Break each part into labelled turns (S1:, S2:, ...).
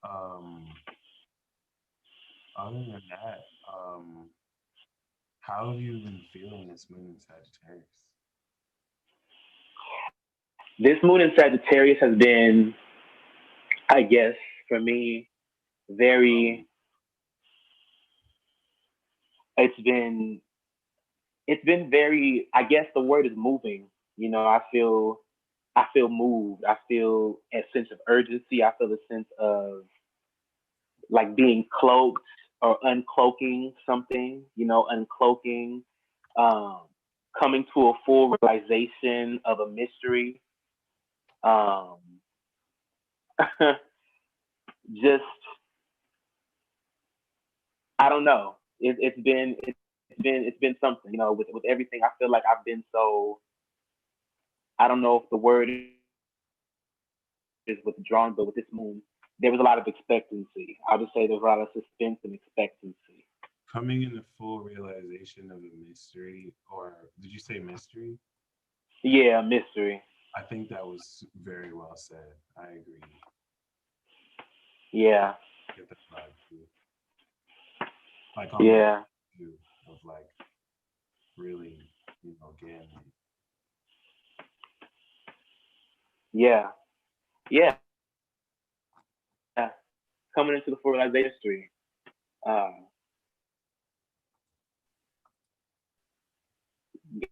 S1: Um, Other than that, how have you been feeling this moon in Sagittarius?
S2: This moon in Sagittarius has been, I guess, for me, very. It's been it's been very. I guess the word is moving. I feel moved. I feel a sense of urgency. I feel a sense of like being cloaked or uncloaking something. Uncloaking, um, coming to a full realization of a mystery. Um, just I don't know. It's been something. With everything, I feel like I've been so. I don't know if the word is withdrawn, but with this moon, there was a lot of expectancy. I'll just say there's a lot of suspense and expectancy.
S1: Coming in the full realization of a mystery, or did you say mystery?
S2: Yeah, mystery.
S1: I think that was very well said. I agree.
S2: Yeah,
S1: Get that vibe too. Like on the
S2: yeah,
S1: view of like really, getting it.
S2: yeah, yeah. Coming into the full realization of mystery. Uh,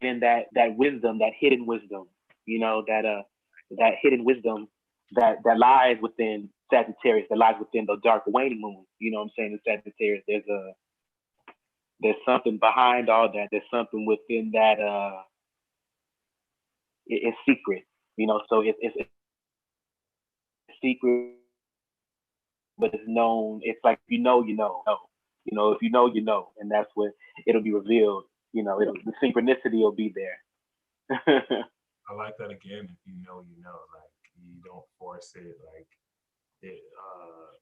S2: Getting that wisdom, that hidden wisdom. That hidden wisdom that lies within Sagittarius, that lies within the dark waning moon. You know what I'm saying? In Sagittarius, there's something behind all that. There's something within that. It's secret. So it's secret, but it's known. It's like if you know, you know. If you know, you know, and that's what it'll be revealed. The synchronicity will be there.
S1: I like that again. If you know, like you don't force it. Like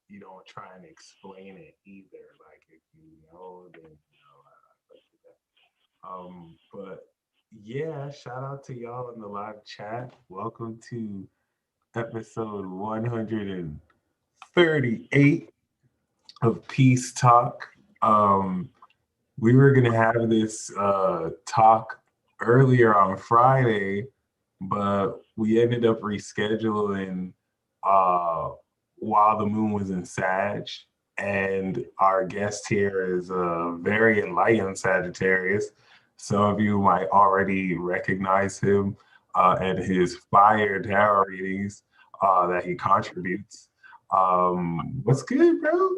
S1: you don't try and explain it either. Like if you know, then you know. I like that. But yeah, shout out to y'all in the live chat. Welcome to episode 138 of Peace Talk. Um, we were gonna have this talk earlier on Friday, but we ended up rescheduling uh, while the moon was in Sag. And our guest here is a very enlightened Sagittarius. Some of you might already recognize him and his fire tarot readings that he contributes. What's good, bro?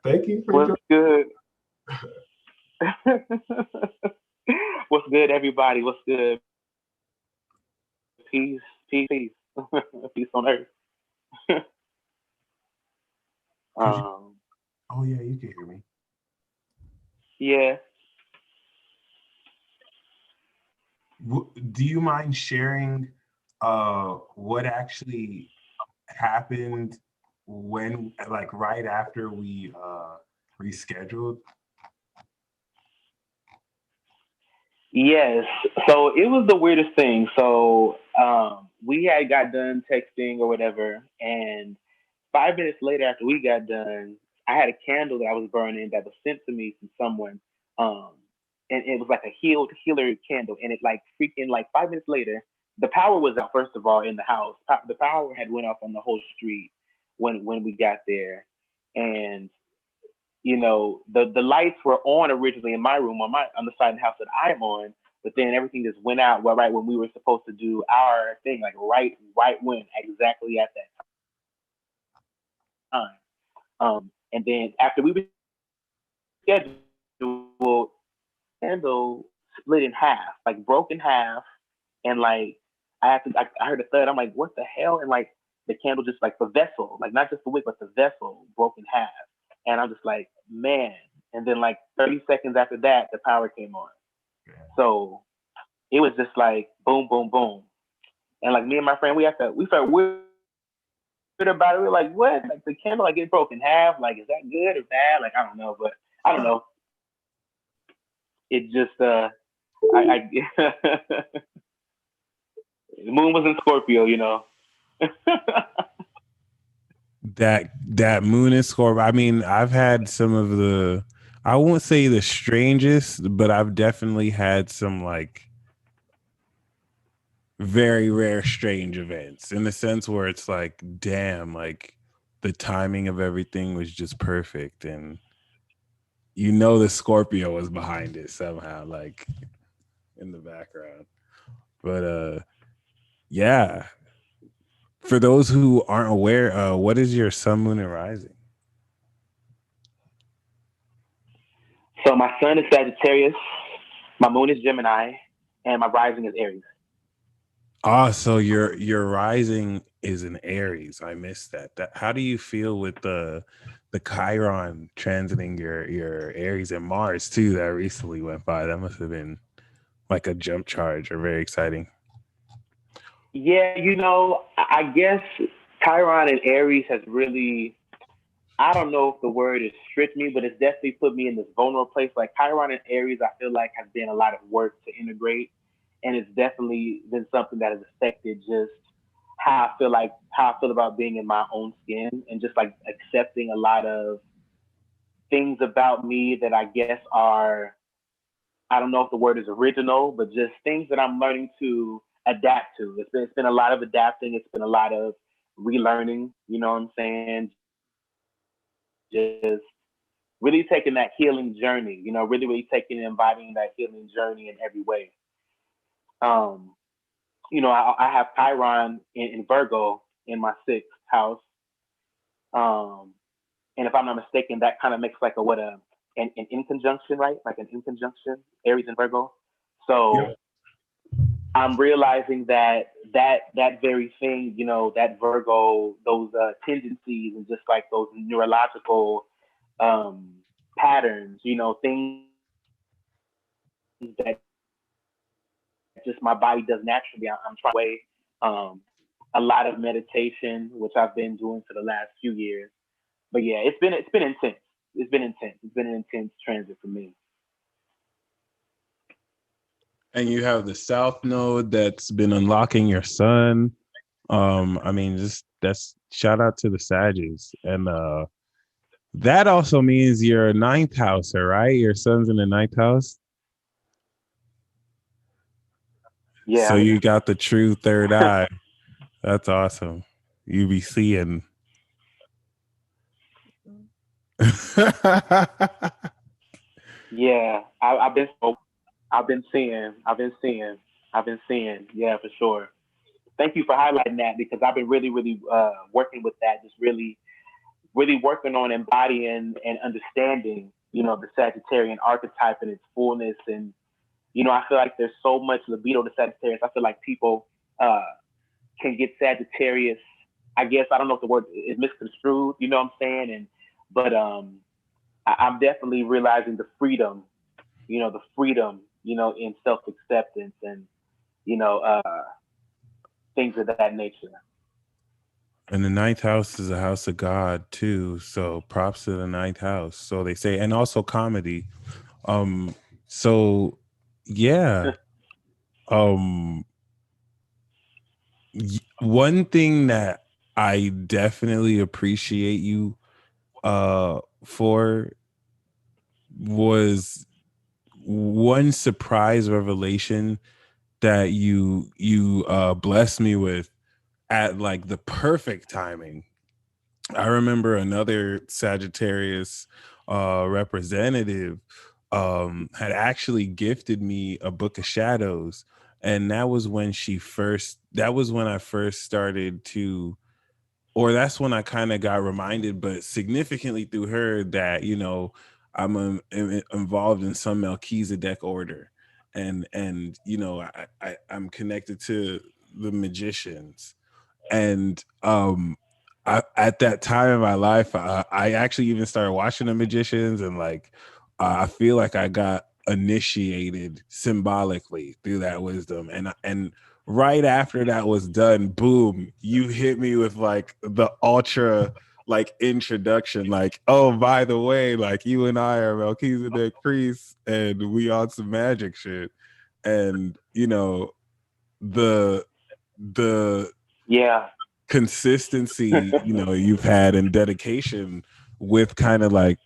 S1: Thank you for
S2: What's
S1: joining.
S2: good? What's good, everybody? What's good? Peace, peace, peace on earth.
S1: Could you?
S2: Um,
S1: Oh yeah, you can hear me.
S2: yeah,
S1: Do you mind sharing what actually happened when, like, right after we rescheduled?
S2: yes. So it was the weirdest thing. So we had got done texting or whatever, and 5 minutes later, after we got done, I had a candle that I was burning that was sent to me from someone. Um, and it was like a healer candle. And it like freaking like 5 minutes later, the power was out first of all in the house. The power had went off on the whole street when we got there, and the lights were on originally in my room on the side of the house that I'm on, but then everything just went out right when we were supposed to do our thing, like right when exactly at that time. And then after we rescheduled, candle split in half, like broke in half, and like I heard a thud. I'm like, what the hell? And like the candle just like the vessel, like not just the wick, but the vessel broke in half. And I'm just like, man. And then like 30 seconds after that, the power came on.
S1: Yeah.
S2: So it was just like boom, boom, boom. And like me and my friend, we felt weird about it. We were like, what? Like the candle like get broke in half. Like is that good or bad? Like I don't know, but I don't know. It just I the moon was in Scorpio.
S1: that moon and Scorpio. I mean, I've had some of the, I won't say the strangest, but I've definitely had some like very rare strange events in the sense where it's like, damn, like the timing of everything was just perfect, and you know the Scorpio was behind it somehow, like in the background. But yeah. For those who aren't aware, what is your sun, moon, and rising?
S2: So my sun is Sagittarius, my moon is Gemini, and my rising is Aries.
S1: Ah, so your rising is in Aries. I missed that. That how do you feel with the Chiron transiting your Aries and Mars too that recently went by? That must have been like a jump charge or very exciting.
S2: Yeah, I guess Chiron and Aries has really, I don't know if the word is strict me, but it's definitely put me in this vulnerable place. Like Chiron and Aries, I feel like has been a lot of work to integrate, and it's definitely been something that has affected just how I feel about being in my own skin and just like accepting a lot of things about me that I guess are, I don't know if the word is original, but just things that I'm learning to adapt to. It's been a lot of adapting. It's been a lot of relearning. You know what I'm saying? Just really taking that healing journey. Really taking and embodying that healing journey in every way. Um, I have Chiron in Virgo in my sixth house. Um, and if I'm not mistaken, that kind of makes like an in conjunction, right? Like an in conjunction, Aries and Virgo.
S1: Yep.
S2: So I'm realizing that very thing, that Virgo, those tendencies and just like those neurological um, patterns, things that just my body does naturally. I'm trying to a lot of meditation, which I've been doing for the last few years. But yeah, it's been intense. It's been intense. It's been an intense transit for me.
S1: And you have the South Node that's been unlocking your sun. I mean, just that's shout out to the Sages. And that also means you're a ninth houser, right? Your son's in the ninth house. So
S2: Yeah.
S1: you got the true third eye. That's awesome. You be seeing.
S2: Yeah, I've been seeing, I've been seeing, I've been seeing. Yeah, for sure. Thank you for highlighting that because I've been really, really working with that. Just really, really working on embodying and understanding, the Sagittarian archetype and its fullness. And I feel like there's so much libido to Sagittarius. I feel like people uh, can get Sagittarius. I guess I don't know if the word is misconstrued. You know what I'm saying? But I'm definitely realizing the freedom, in self acceptance and, you know, uh, things of that nature.
S1: And the ninth house is a house of God too. So props to the ninth house. So they say, and also comedy. Um, so yeah. Um, one thing that I definitely appreciate you for was one surprise revelation that you blessed me with at like the perfect timing. I remember another Sagittarius representative had actually gifted me a book of shadows, and that was when I first started to, or that's when I kind of got reminded, but significantly through her, that I'm involved in some Melchizedek order, and I'm connected to the magicians, and at that time in my life, I actually even started watching the magicians, and like I feel like I got initiated symbolically through that wisdom, and right after that was done, boom, you hit me with like the ultra like introduction, like, oh, by the way, like you and I are Melchizedek priests and we on some magic shit. And the the
S2: Yeah.
S1: consistency, you've had and dedication with kind of like,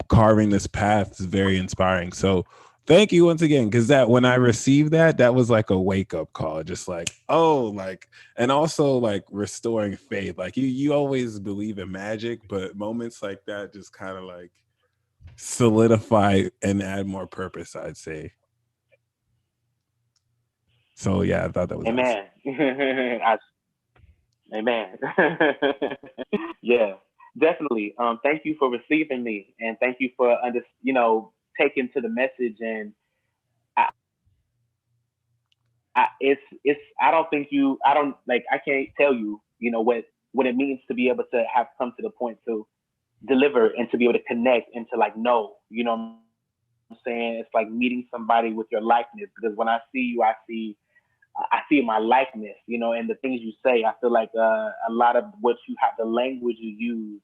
S1: carving this path is very inspiring. So thank you once again. Cause that when I received that was like a wake up call, just like, oh, like, and also like restoring faith. Like you always believe in magic, but moments like that just kind of like solidify and add more purpose, I'd say. So yeah, I thought that was awesome.
S2: Amen. Amen. Yeah, definitely. Thank you for receiving me, and thank you for taking to the message. And I, it's I don't think you I don't like I can't tell you what it means to be able to have come to the point to deliver and to be able to connect and to like know. You know what I'm saying? It's like meeting somebody with your likeness because when I see you, I see my likeness, and the things you say. I feel like a lot of what you have, the language you use,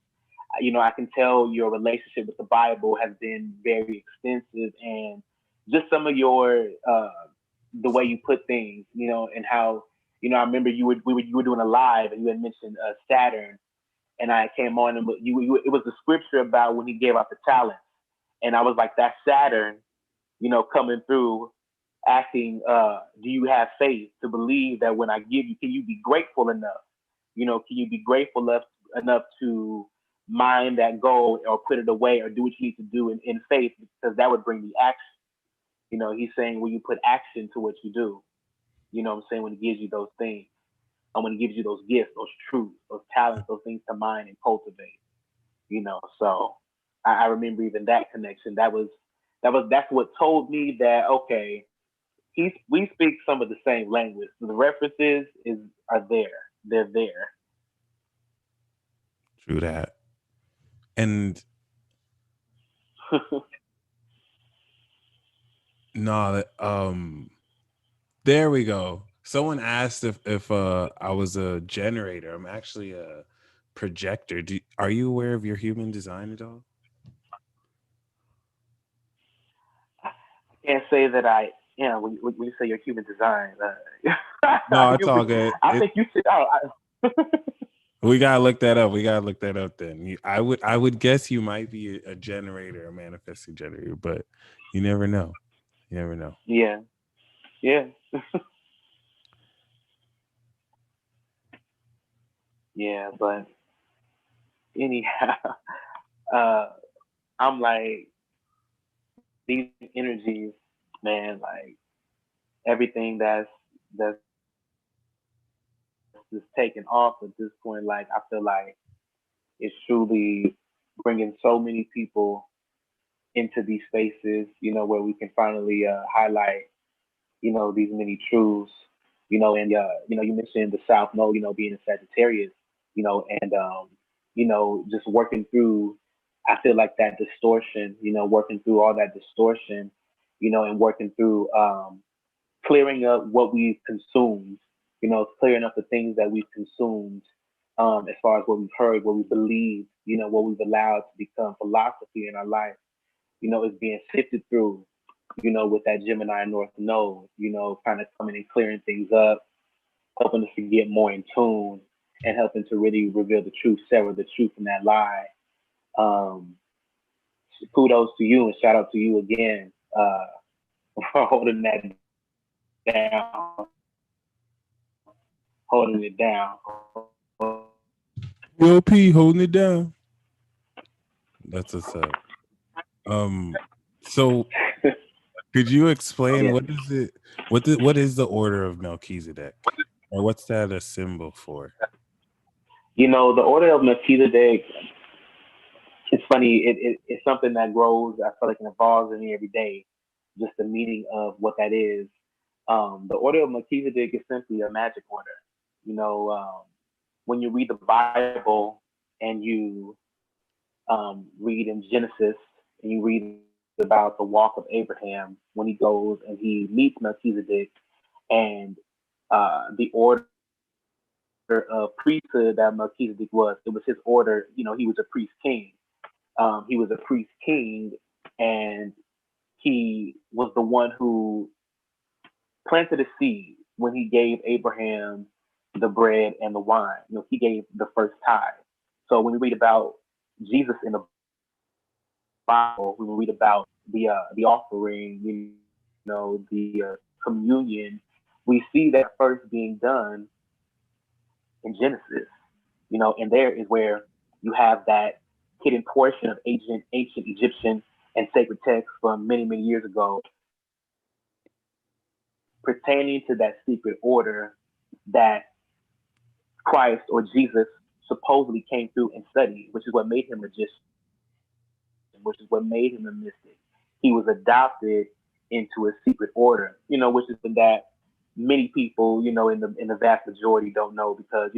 S2: I can tell your relationship with the Bible has been very extensive, and just some of your the way you put things, and how I remember you were doing a live and you had mentioned Saturn, and I came on and it was the scripture about when he gave out the talents, and I was like that Saturn, coming through asking, do you have faith to believe that when I give you, can you be grateful enough? Can you be grateful enough to mind that goal or put it away or do what you need to do in faith because that would bring the action. He's saying when you put action to what you do, what I'm saying, when he gives you those things, and when he gives you those gifts, those truths, those talents, those things to mine and cultivate, so I remember even that connection. That's what told me that okay, we speak some of the same language. The references are there. They're there.
S1: True that. And no, there we go. Someone asked if I was a generator. I'm actually a projector. Are you aware of your human design at all?
S2: I can't say that I. When you say your human design,
S1: No, it's all good.
S2: I think you should.
S1: We gotta look that up. We gotta look that up. Then I would guess you might be a generator, a manifesting generator, but you never know. You never know.
S2: Yeah, yeah, yeah. But anyhow, uh, I'm like these energies, man. Like everything that's just taken off at this point. Like I feel like it's truly bringing so many people into these spaces, where we can finally highlight, these many truths, and you mentioned the South Node, being a Sagittarius, and just working through. I feel like that distortion, working through all that distortion, and working through clearing up what we've consumed, clearing up the things that we've consumed, as far as what we've heard, what we believe, what we've allowed to become philosophy in our life, is being sifted through, with that Gemini North Node, kind of coming and clearing things up, helping us to get more in tune and helping to really reveal the truth, sever the truth from that lie. Um, Kudos to you and shout out to you again, for holding that down, holding it down.
S1: LP holding it down. That's what's up. So could you explain
S2: Yeah.
S1: what is it? What is the order of Melchizedek, or what's that a symbol for?
S2: The order of Melchizedek, it's funny. It's something that grows. I feel like it evolves in me every day. Just the meaning of what that is. The order of Melchizedek is simply a magic order. When you read the Bible and you read in Genesis and you read about the walk of Abraham when he goes and he meets Melchizedek and the order of priesthood that Melchizedek was. It was his order. He was a priest king. He was a priest king, and he was the one who planted a seed when he gave Abraham the bread and the wine. He gave the first tithe. So when we read about Jesus in the Bible, when we read about the offering, the communion, we see that first being done in Genesis. And there is where you have that hidden portion of ancient Egyptian and sacred texts from many, many years ago pertaining to that secret order that Christ or Jesus supposedly came through and studied, which is what made him a magician, which is what made him a mystic. He was adopted into a secret order, which is something that many people, in the vast majority don't know because,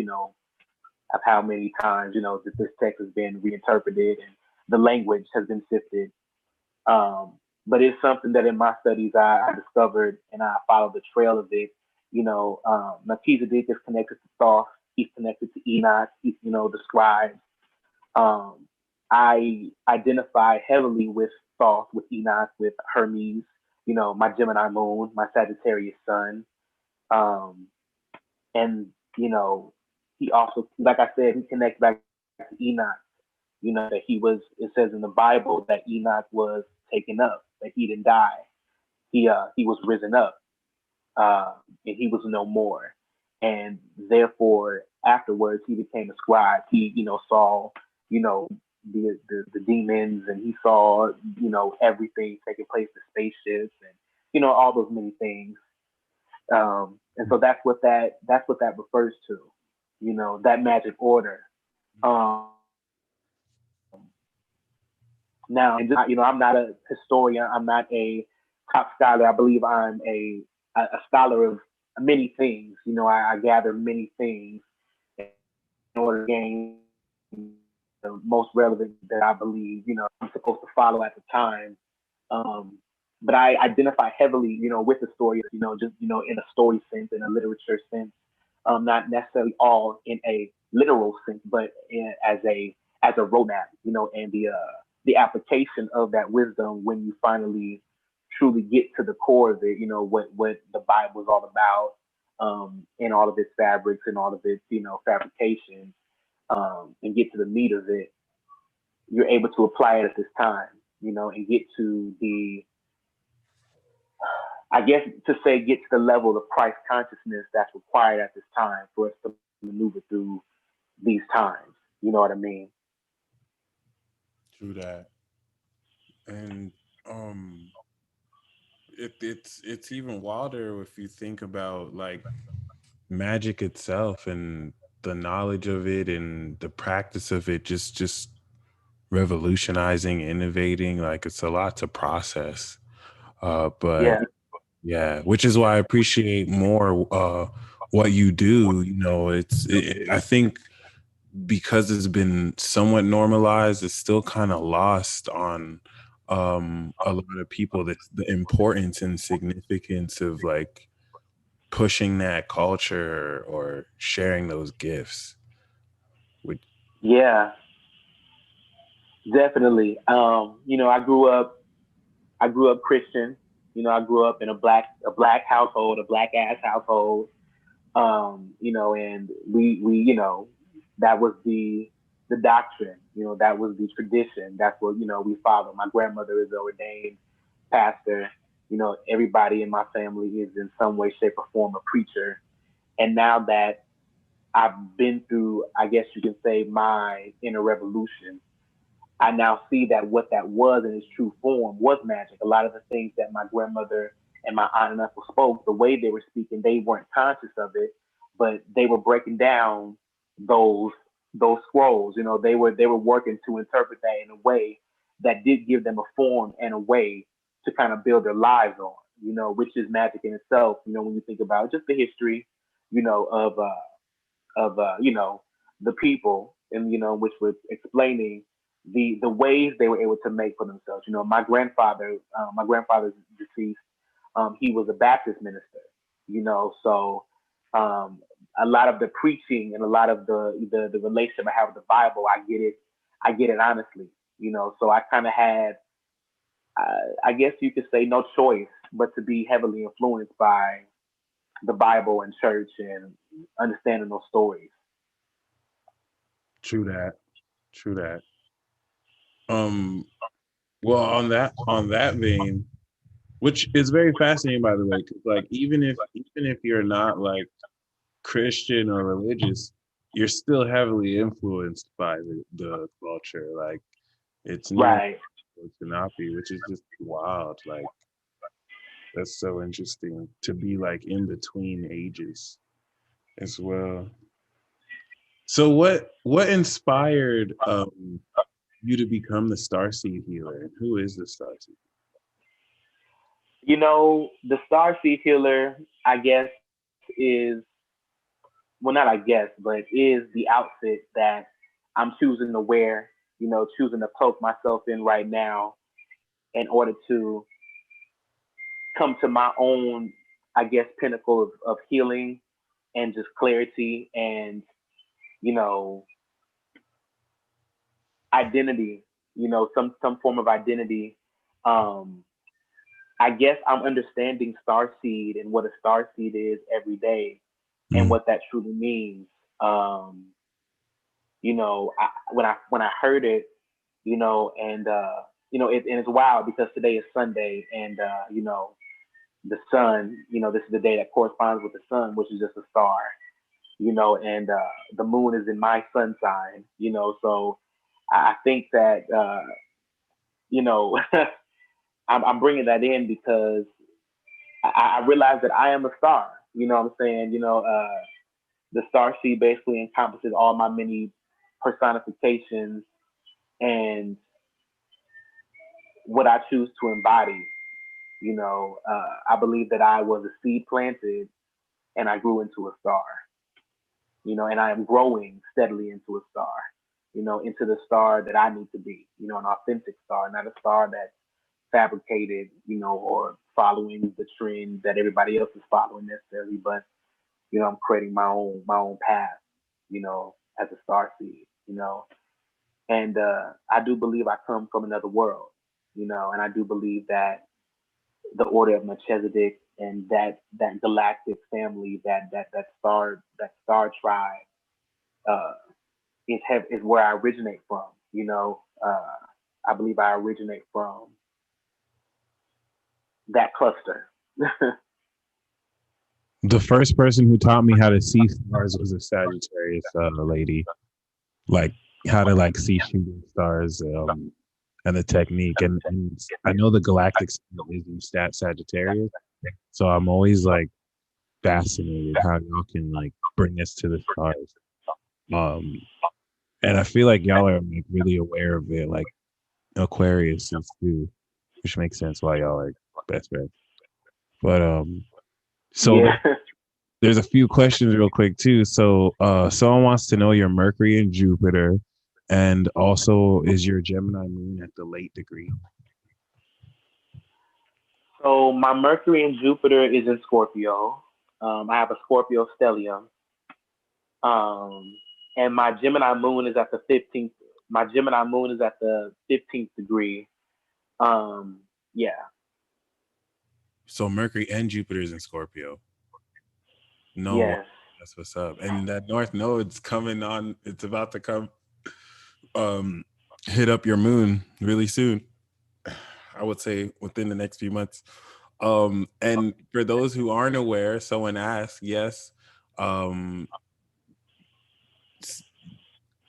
S2: of how many times, that this text has been reinterpreted and the language has been sifted. But it's something that in my studies I discovered and I followed the trail of it. Melchizedek is connected to Thoth. He's connected to Enoch. He's, the scribes. I identify heavily with Thoth, with Enoch, with Hermes. My Gemini moon, my Sagittarius sun. Um, and he also, like I said, he connects back to Enoch. That it says in the Bible that Enoch was taken up, that he didn't die. He was risen up, and he was no more. And therefore, afterwards, he became a scribe. He, saw, the demons, and he saw, everything taking place, the spaceships, and all those many things. And so that's what that refers to, that magic order. Um, Now, and just, I'm not a historian. I'm not a top scholar. I believe I'm a scholar of many things. I gather many things in order to gain the most relevant that I believe, I'm supposed to follow at the time. Um, but I identify heavily, with the story, just, in a story sense, in a literature sense, not necessarily all in a literal sense, but as a roadmap, and the application of that wisdom when you finally truly get to the core of it, what the Bible is all about, in all of its fabrics and all of its, fabrications, and get to the meat of it, you're able to apply it at this time, and get to I guess to say, get to the level of Christ consciousness that's required at this time for us to maneuver through these times. You know what I mean?
S1: True that. And um it's even wilder if you think about like magic itself and the knowledge of it and the practice of it just revolutionizing, innovating, like it's a lot to process. But
S2: Yeah.
S1: yeah, which is why I appreciate more what you do. I think because it's been somewhat normalized, it's still kind of lost on a lot of people. That's the importance and significance of like pushing that culture or sharing those gifts. Which
S2: Yeah, definitely. I grew up Christian. I grew up in a black household, a black ass household. And we that was the doctrine. That was the tradition. That's what we followed. My grandmother is an ordained pastor. Everybody in my family is in some way, shape, or form a preacher. And now that I've been through, I guess you can say, my inner revolution, I now see that what that was in its true form was magic. A lot of the things that my grandmother and my aunt and uncle spoke, the way they were speaking, they weren't conscious of it, but they were breaking down those those scrolls. They were working to interpret that in a way that did give them a form and a way to kind of build their lives on. Which is magic in itself. When you think about just the history, of the people, and which was explaining the ways they were able to make for themselves. My grandfather's deceased. He was a Baptist minister. So um, a lot of the preaching and a lot of the relationship I have with the Bible, I get it honestly. So I kind of had, I guess you could say, no choice but to be heavily influenced by the Bible and church and understanding those stories.
S1: True that. True that. Um. Well, on that vein, which is very fascinating, by the way, because like even if you're not like Christian or religious, you're still heavily influenced by the culture. Like it's near
S2: Right.
S1: to not be, which is just wild. Like that's so interesting to be like in between ages as well. So what inspired you to become the Starseed Healer, and who is the Starseed?
S2: The Starseed Healer, I guess, is well, not I guess, but is the outfit that I'm choosing to wear. Choosing to cloak myself in right now in order to come to my own, I guess, pinnacle of healing and just clarity and you know identity. Some form of identity. Um, I guess I'm understanding starseed and what a starseed is every day and
S1: Mm,
S2: what that truly means. Um, when I heard it, and and it's wild because today is Sunday, and the sun, this is the day that corresponds with the sun, which is just a star, and the moon is in my sun sign, so I think that you know I'm bringing that in because I realize that I am a star. You know what I'm saying? The star seed basically encompasses all my many personifications and what I choose to embody. I believe that I was a seed planted and I grew into a star. And I am growing steadily into a star. Into the star that I need to be. An authentic star, not a star that's fabricated, or following the trend that everybody else is following necessarily, but I'm creating my own path, as a star seed, and I do believe I come from another world, and I do believe that the order of Melchizedek and that galactic family, that star tribe, uh, is where I originate from. I believe I originate from that cluster.
S1: the first person who taught me how to see stars was a Sagittarius lady, like how to like see shooting stars, and the technique. And I know the galactic scale is in Sagittarius, so I'm always like fascinated how y'all can like bring us to the stars. Um, and I feel like y'all are like really aware of it, like Aquarius is too, which makes sense why y'all are best friends. But so
S2: Yeah.
S1: there's a few questions real quick too. So someone wants to know your Mercury and Jupiter, and also is your Gemini moon at the late degree?
S2: So my Mercury and Jupiter is in Scorpio. I have a Scorpio stellium. Um, and my Gemini moon is at the 15th. My Gemini moon is at the 15th degree. Um, yeah.
S1: So Mercury and Jupiter is in Scorpio. No way.
S2: Yes.
S1: That's what's up. And that North Node's coming on. It's about to come um hit up your moon really soon. I would say within the next few months. And for those who aren't aware, someone asked, yes, um s-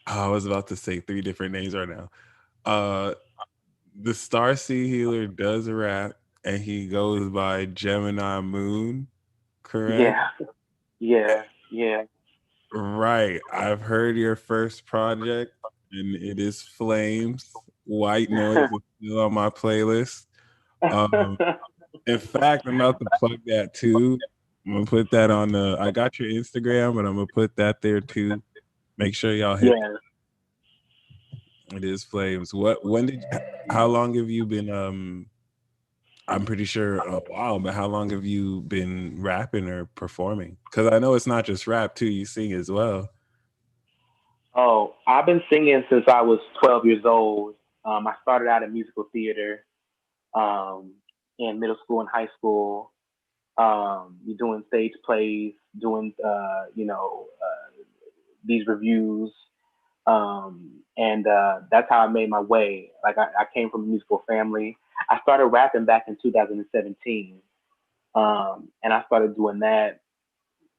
S1: I was about to say three different names right now. Uh the Starseed Healer does rap and he goes by Gemini Moon, correct?
S2: Yeah. Yeah. Yeah.
S1: Right. I've heard your first project, and it is Flames. White Noise is still on my playlist. Um, in fact, I'm about to plug that too. I'm gonna put that on the. I got your Instagram, but I'm gonna put that there too. Make sure y'all hit.
S2: Yeah.
S1: It is Flames. What? When did? How long have you been? I'm pretty sure a while, but how long have you been rapping or performing? Because I know it's not just rap too. You sing as well.
S2: Oh, I've been singing since I was 12 years old. I started out in musical theater, um, in middle school and high school. You're doing stage plays, doing these reviews, and that's how I made my way. Like I came from a musical family. I started rapping back in 2017, and I started doing that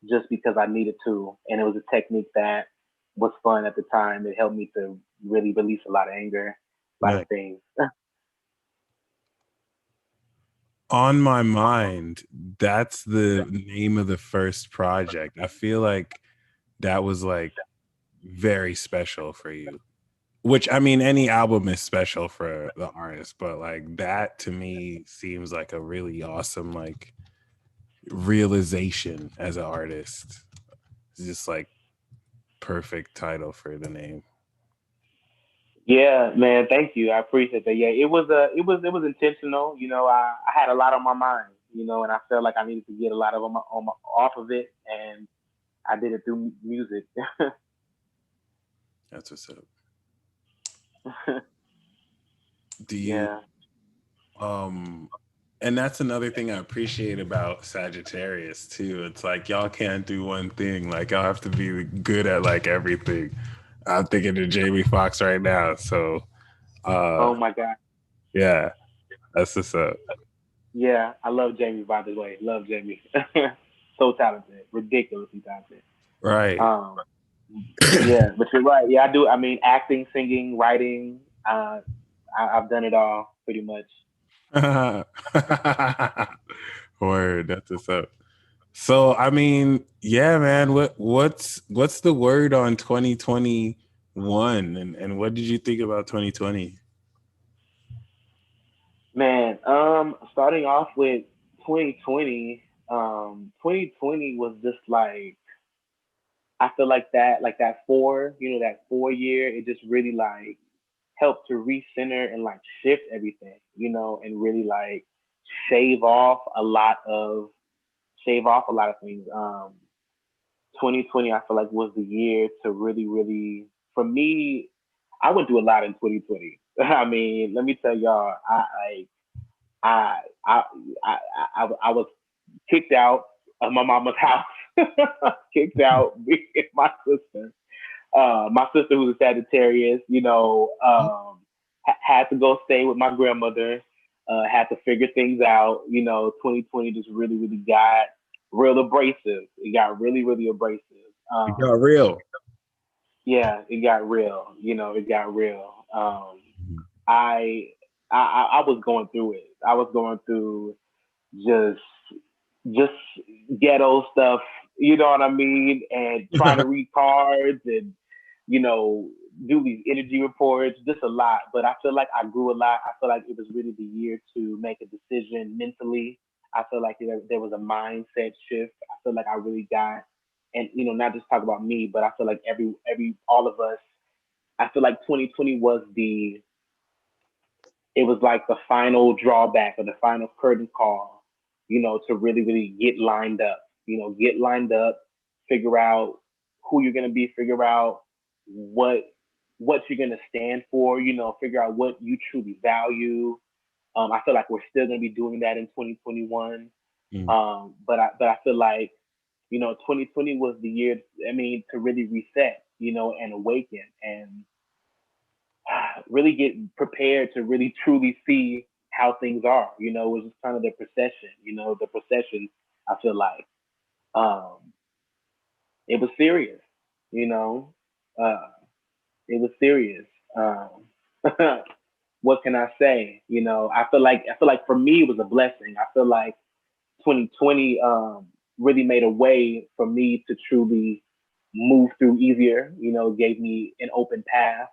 S2: just because I needed to, and it was a technique that was fun at the time. It helped me to really release a lot of anger, a lot of
S1: Like,
S2: things.
S1: On My Mind, that's the name of the first project. I feel like that was like very special for you. Which, I mean, any album is special for the artist, but like that to me seems like a really awesome like realization as an artist. It's just like perfect title for the name.
S2: Yeah, man, thank you. I appreciate that. Yeah, it was intentional. I had a lot on my mind. And I felt like I needed to get a lot of off of it, and I did it through music.
S1: That's what's up. Do you
S2: Yeah.
S1: um and that's another thing I appreciate about Sagittarius too. It's like y'all can't do one thing. Like y'all have to be good at like everything. I'm thinking of Jamie Foxx right now. So
S2: Oh my God.
S1: yeah, that's what's up.
S2: Yeah, I love Jamie. By the way, love Jamie. So talented, ridiculously talented.
S1: Right.
S2: Um, yeah, but you're right. Yeah, I do. I mean, acting, singing, writing. I've done it all pretty much.
S1: Word, that's what's up. So I mean, yeah, man, what's the word on 2021 and what did you think about 2020?
S2: Man, starting off with 2020, 2020 was just like I feel like that 4 year, it just really like helped to recenter and like shift everything, and really like shave off a lot of things. 2020, I feel like was the year to really, really, for me, I went through a lot in 2020. I mean, let me tell y'all, I, I, I, I was kicked out of my mama's house, kicked out, me and my sister. My sister, who's a Sagittarius, had to go stay with my grandmother. Had to figure things out. 2020 just really, really got real abrasive. It got really, really abrasive.
S1: It got real.
S2: Yeah, it got real. It got real. I, I was going through it. I was going through just just ghetto stuff, you know what I mean? And trying to read cards and, you know, do these energy reports, just a lot. But I feel like I grew a lot. I feel like it was really the year to make a decision mentally. I feel like there was a mindset shift. I feel like I really got, and not just talk about me, but I feel like all of us. I feel like 2020 was it was like the final drawback or the final curtain call, to really, really get lined up, figure out who you're going to be, figure out what, you're going to stand for, figure out what you truly value. I feel like we're still going to be doing that in 2021.
S1: Mm.
S2: But I feel like, 2020 was the year, I mean, to really reset, and awaken and really get prepared to really truly see how things are. It was just kind of the procession. The procession. I feel like it was serious. You know, uh, it was serious. What can I say? I feel like for me it was a blessing. I feel like 2020 really made a way for me to truly move through easier. Gave me an open path.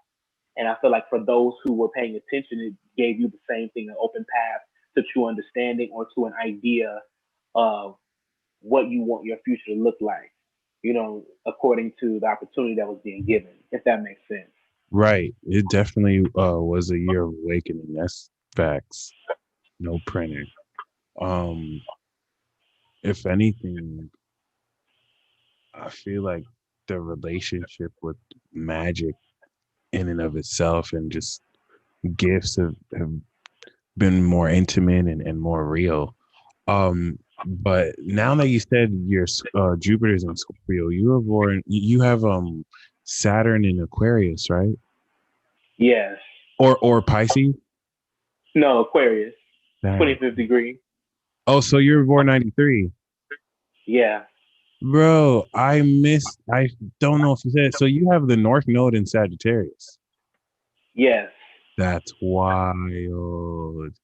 S2: And I feel like for those who were paying attention, it gave you the same thing, an open path to true understanding or to an idea of what you want your future to look like, according to the opportunity that was being given, if that makes sense.
S1: Right. It definitely was a year of awakening. That's facts. No printer. Um, if anything, I feel like the relationship with magic in and of itself and just gifts have been more intimate and more real. Um,
S3: But now that you said your Jupiter's in Scorpio, you were born. You have Saturn in Aquarius, right?
S2: Yes.
S3: Or Pisces.
S2: No, Aquarius.
S3: Dang.
S2: 25th degree.
S3: Oh, so you were born 93.
S2: Yeah.
S3: Bro, I don't know if you said it. So you have the North Node in Sagittarius.
S2: Yes.
S3: That's wild.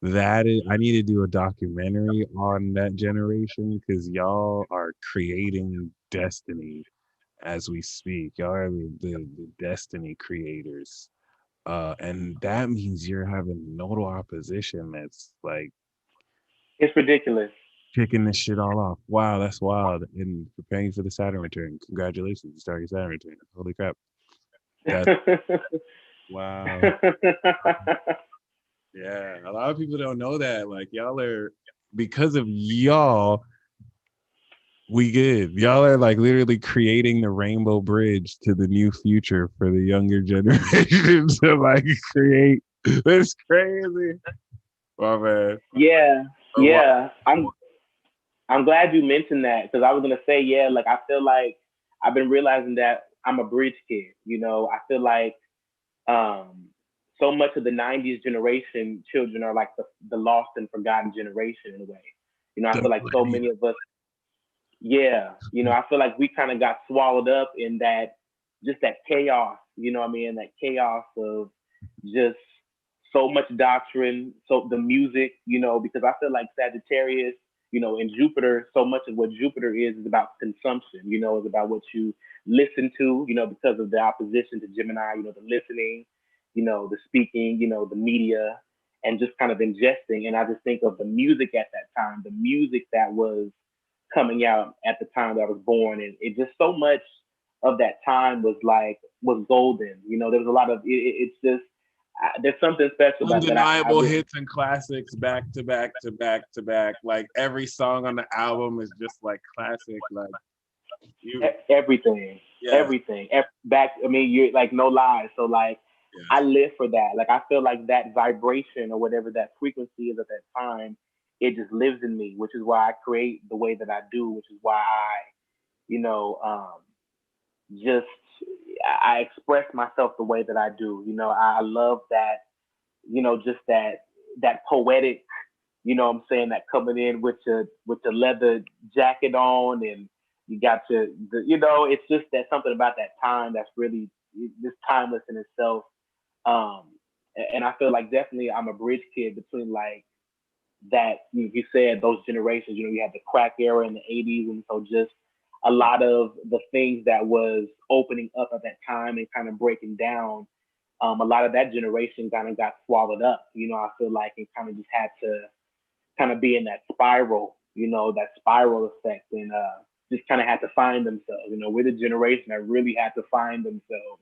S3: That is, I need to do a documentary on that generation because y'all are creating destiny as we speak. Y'all are the destiny creators. And that means you're having nodal opposition that's like
S2: It's ridiculous.
S3: kicking this shit all off. Wow, that's wild. And preparing for the Saturn return. Congratulations, you started your Saturn return. Holy crap. That's wow. Yeah, a lot of people don't know that. Like y'all are because of y'all, we good. Y'all are like literally creating the rainbow bridge to the new future for the younger generation to like create. That's crazy. My man.
S2: Yeah.
S3: Oh, wow.
S2: Yeah. I'm glad you mentioned that because I was gonna say, yeah, like I feel like I've been realizing that I'm a bridge kid. I feel like um so much of the '90s generation children are like the lost and forgotten generation in a way. I
S3: The
S2: feel like so
S3: millennial.
S2: many of us, yeah, I feel like we kind of got swallowed up in that, just that chaos. What I mean, that chaos of just so much doctrine, so the music, because I feel like Sagittarius, and Jupiter, so much of what Jupiter is about consumption. Is about what you listen to. Because of the opposition to Gemini. The listening, the speaking, the media, and just kind of ingesting. And I just think of the music at that time, the music that was coming out at the time that I was born, and it just so much of that time was golden. There was a lot of it's just there's something special about that.
S3: Undeniable hits and classics back to back to back to back. Like every song on the album is just like classic. Like you,
S2: everything,
S3: yeah,
S2: everything back. I mean, you're like no lies. So like,
S3: yeah.
S2: I live for that. Like I feel like that vibration or whatever that frequency is at that time, it just lives in me, which is why I create the way that I do, which is why you know, um, just I express myself the way that I do. I love that, just that poetic, what I'm saying, that coming in with your leather jacket on, and you got it's just that something about that time that's really just timeless in itself. Um and I feel like definitely I'm a bridge kid between like that you said those generations. You had the crack era in the '80s, and so just a lot of the things that was opening up at that time and kind of breaking down. A lot of that generation kind of got swallowed up. I feel like it kind of just had to kind of be in that spiral, that spiral effect, and just kind of had to find themselves. We're the generation that really had to find themselves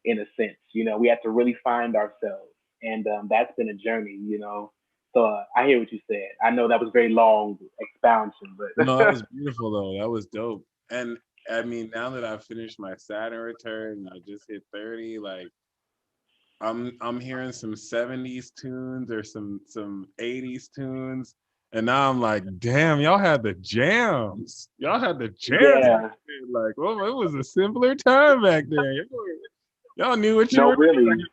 S2: in a sense. We had to really find ourselves, and that's been a journey. So I hear what you said. I know that was very long expansion, but
S3: No, that was beautiful though. That was dope. And I mean, now that I've finished my Saturn return, I just hit 30. Like I'm hearing some 70s tunes or some 80s tunes. And now I'm like, damn, y'all had the jams. Y'all had the jams back
S2: yeah,
S3: then. Like, well, it was a simpler time back then. Y'all knew what you
S2: no,
S3: were
S2: really,
S3: doing.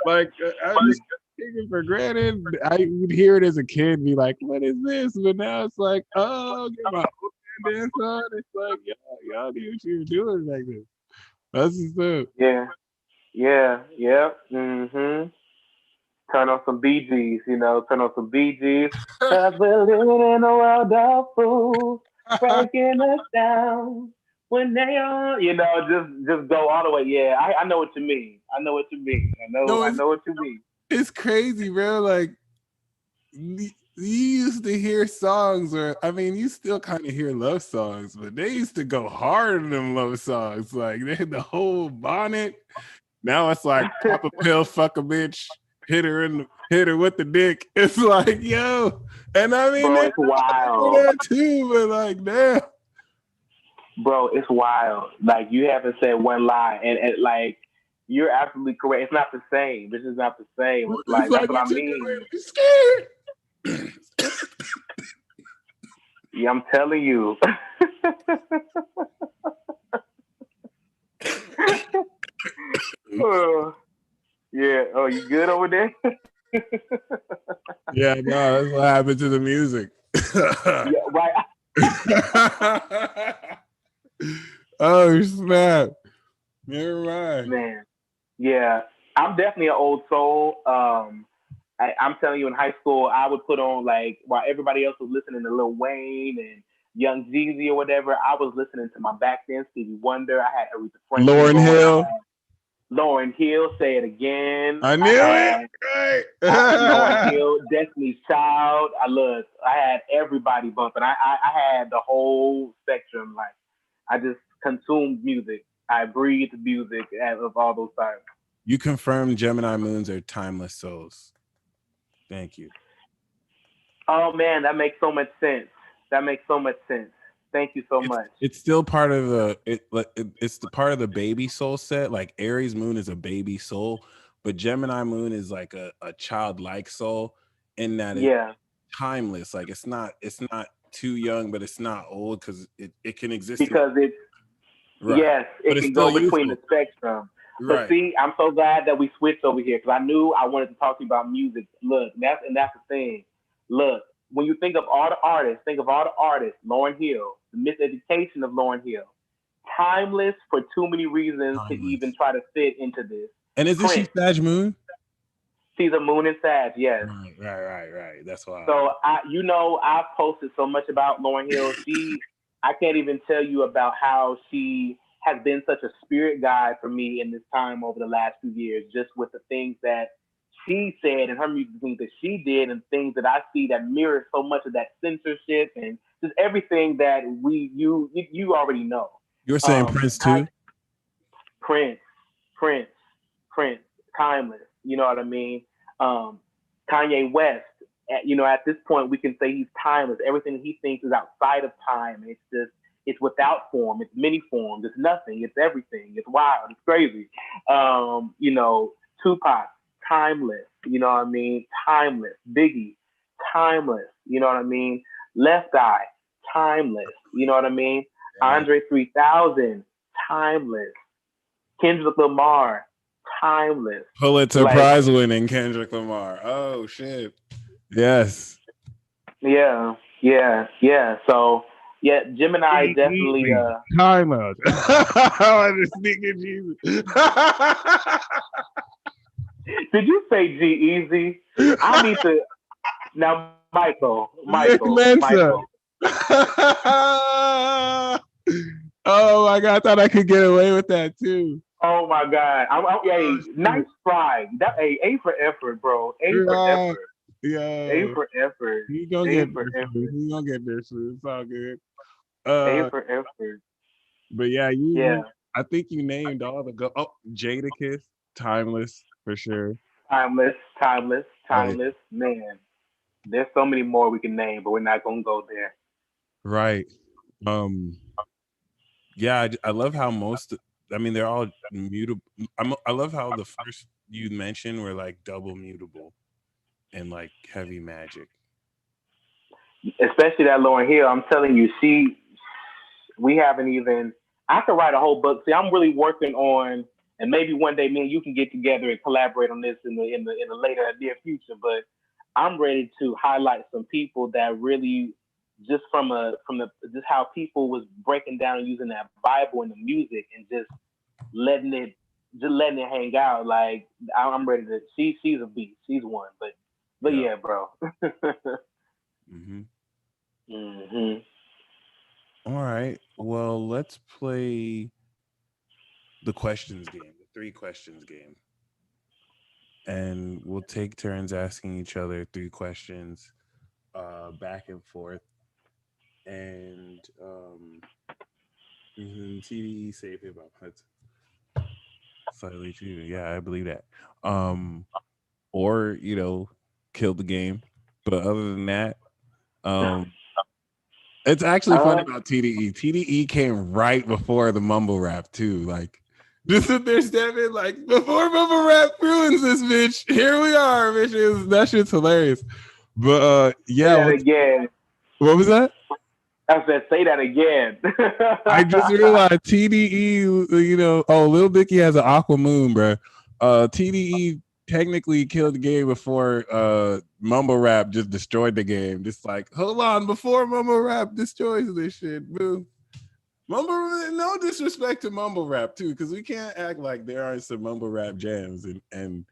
S3: Like, I just take it for granted. I would hear it as a kid and be like, what is this? But now it's like, oh, get my old dance on. It's like, y'all knew what you were doing back then. That's just it.
S2: yeah, yeah, yeah. Turn on some Bee Gees, turn on some Bee Gees. Cause we're living in a world of fools, breaking us down. When they are, just go all the way. Yeah, I know what you mean. I know what you mean.
S3: No,
S2: I know what you mean.
S3: it's crazy, bro. Like you used to hear songs, or I mean, you still kind of hear love songs, but they used to go hard in them love songs. Like they had the whole bonnet. Now it's like pop a pill, fuck a bitch, hit her with the dick. It's like, yo. And I mean
S2: Bro,
S3: they
S2: it's wild.
S3: that too, but like damn.
S2: Bro, it's wild. Like you haven't said one lie, and like you're absolutely correct. It's not the same. This is not the same. It's
S3: It's
S2: like that's
S3: like
S2: what
S3: you
S2: I
S3: took it away.
S2: mean.
S3: I'm scared.
S2: Yeah, I'm telling you. Oh, yeah. Oh, you good over there?
S3: Yeah, no, that's what happened to the music.
S2: Yeah, right.
S3: Oh snap! Never mind.
S2: Man. Yeah, I'm definitely an old soul. I'm telling you, in high school, I would put on like while everybody else was listening to Lil Wayne and Young Jeezy or whatever, I was listening to my back then Stevie Wonder. I had Aretha Franklin
S3: Lauren
S2: going. I
S3: Hill.
S2: had Lauren Hill. Say it again.
S3: I
S2: I
S3: knew it.
S2: had Lauren
S3: Right.
S2: Hill, Destiny's Child. I had everybody bumping. I had the whole spectrum. Like I just consumed music. I breathed music of all those times.
S3: You confirmed Gemini moons are timeless souls. Thank you.
S2: Oh man, that makes so much sense. That makes so much sense. Thank you so much.
S3: It's still part of it's the part of the baby soul set. Like Aries moon is a baby soul, but Gemini moon is like a childlike soul in that it's
S2: Yeah,
S3: timeless. Like it's not too young, but it's not old because it can exist.
S2: because it's
S3: Right.
S2: yes,
S3: But
S2: it
S3: it's
S2: can
S3: still
S2: go between
S3: useful.
S2: the spectrum. But
S3: Right.
S2: see, I'm so glad that we switched over here because I knew I wanted to talk to you about music. Look, that's the thing. Look, when you think of all the artists, think of all the artists. Lauren Hill, the miseducation of Lauren Hill, timeless for too many reasons to even
S3: Timeless.
S2: try to fit into this.
S3: And isn't she
S2: Prince,
S3: Sag moon?
S2: she's a moon and Sag, yes.
S3: Right. That's why.
S2: So I've posted so much about Lauren Hill. I can't even tell you about how she has been such a spirit guide for me in this time over the last few years, just with the things that she said and her music things that she did and things that I see that mirror so much of that censorship and just everything that you already know.
S3: You were saying Prince too?
S2: Prince, Prince, Prince, timeless. You know what I mean? Kanye West. At this point, we can say he's timeless. Everything he thinks is outside of time. It's without form. It's many forms. It's nothing. It's everything. It's wild. It's crazy. Tupac, timeless. You know what I mean? Timeless. Biggie, timeless. You know what I mean? Left Eye, timeless. You know what I mean?
S3: Yeah.
S2: Andre 3000, timeless. Kendrick Lamar, timeless.
S3: Pulitzer Prize winning Kendrick Lamar. Oh shit. Yes.
S2: Yeah. So yeah, Gemini definitely
S3: time out. I was speaking Jesus.
S2: Did you say G-Eazy? I need to now Michael.
S3: Oh my god, I thought I could get away with that too.
S2: Oh my god. Nice try. A for effort, bro. A for effort.
S3: Yeah.
S2: A for effort.
S3: You gonna get this. It's all good.
S2: A for effort.
S3: But yeah, I think you named all the Jadakiss, timeless for sure.
S2: Timeless. Man, there's so many more we can name, but we're not gonna go there.
S3: Right. Yeah, I love how they're all mutable. I love how the first you mentioned were like double mutable and like heavy magic.
S2: Especially that Lauren Hill. I'm telling you, we haven't even. I could write a whole book. See, I'm really working on, and maybe one day me and you can get together and collaborate on this in the later near future. But I'm ready to highlight some people that really just just how people was breaking down and using that Bible and the music and just letting it hang out. Like I'm ready to. She's a beast. She's one. But yeah, bro.
S3: All right. Well, let's play the questions game, the 3 questions game. And we'll take turns asking each other 3 questions back and forth. And TDE save hip hop. That's slightly true. Yeah, I believe that. Or, kill the game. But other than that, it's actually funny about TDE. TDE came right before the mumble rap too. Like, just sit there stepping like before mumble rap ruins this bitch. Here we are, bitches. That shit's hilarious. But yeah.
S2: Again.
S3: What was that?
S2: I said, say that again.
S3: I just realized TDE, Lil Dicky has an Aqua Moon, bro. TDE technically killed the game before Mumble Rap just destroyed the game. Just like, hold on, before Mumble Rap destroys this shit, boo. No disrespect to Mumble Rap too, because we can't act like there aren't some Mumble Rap jams, and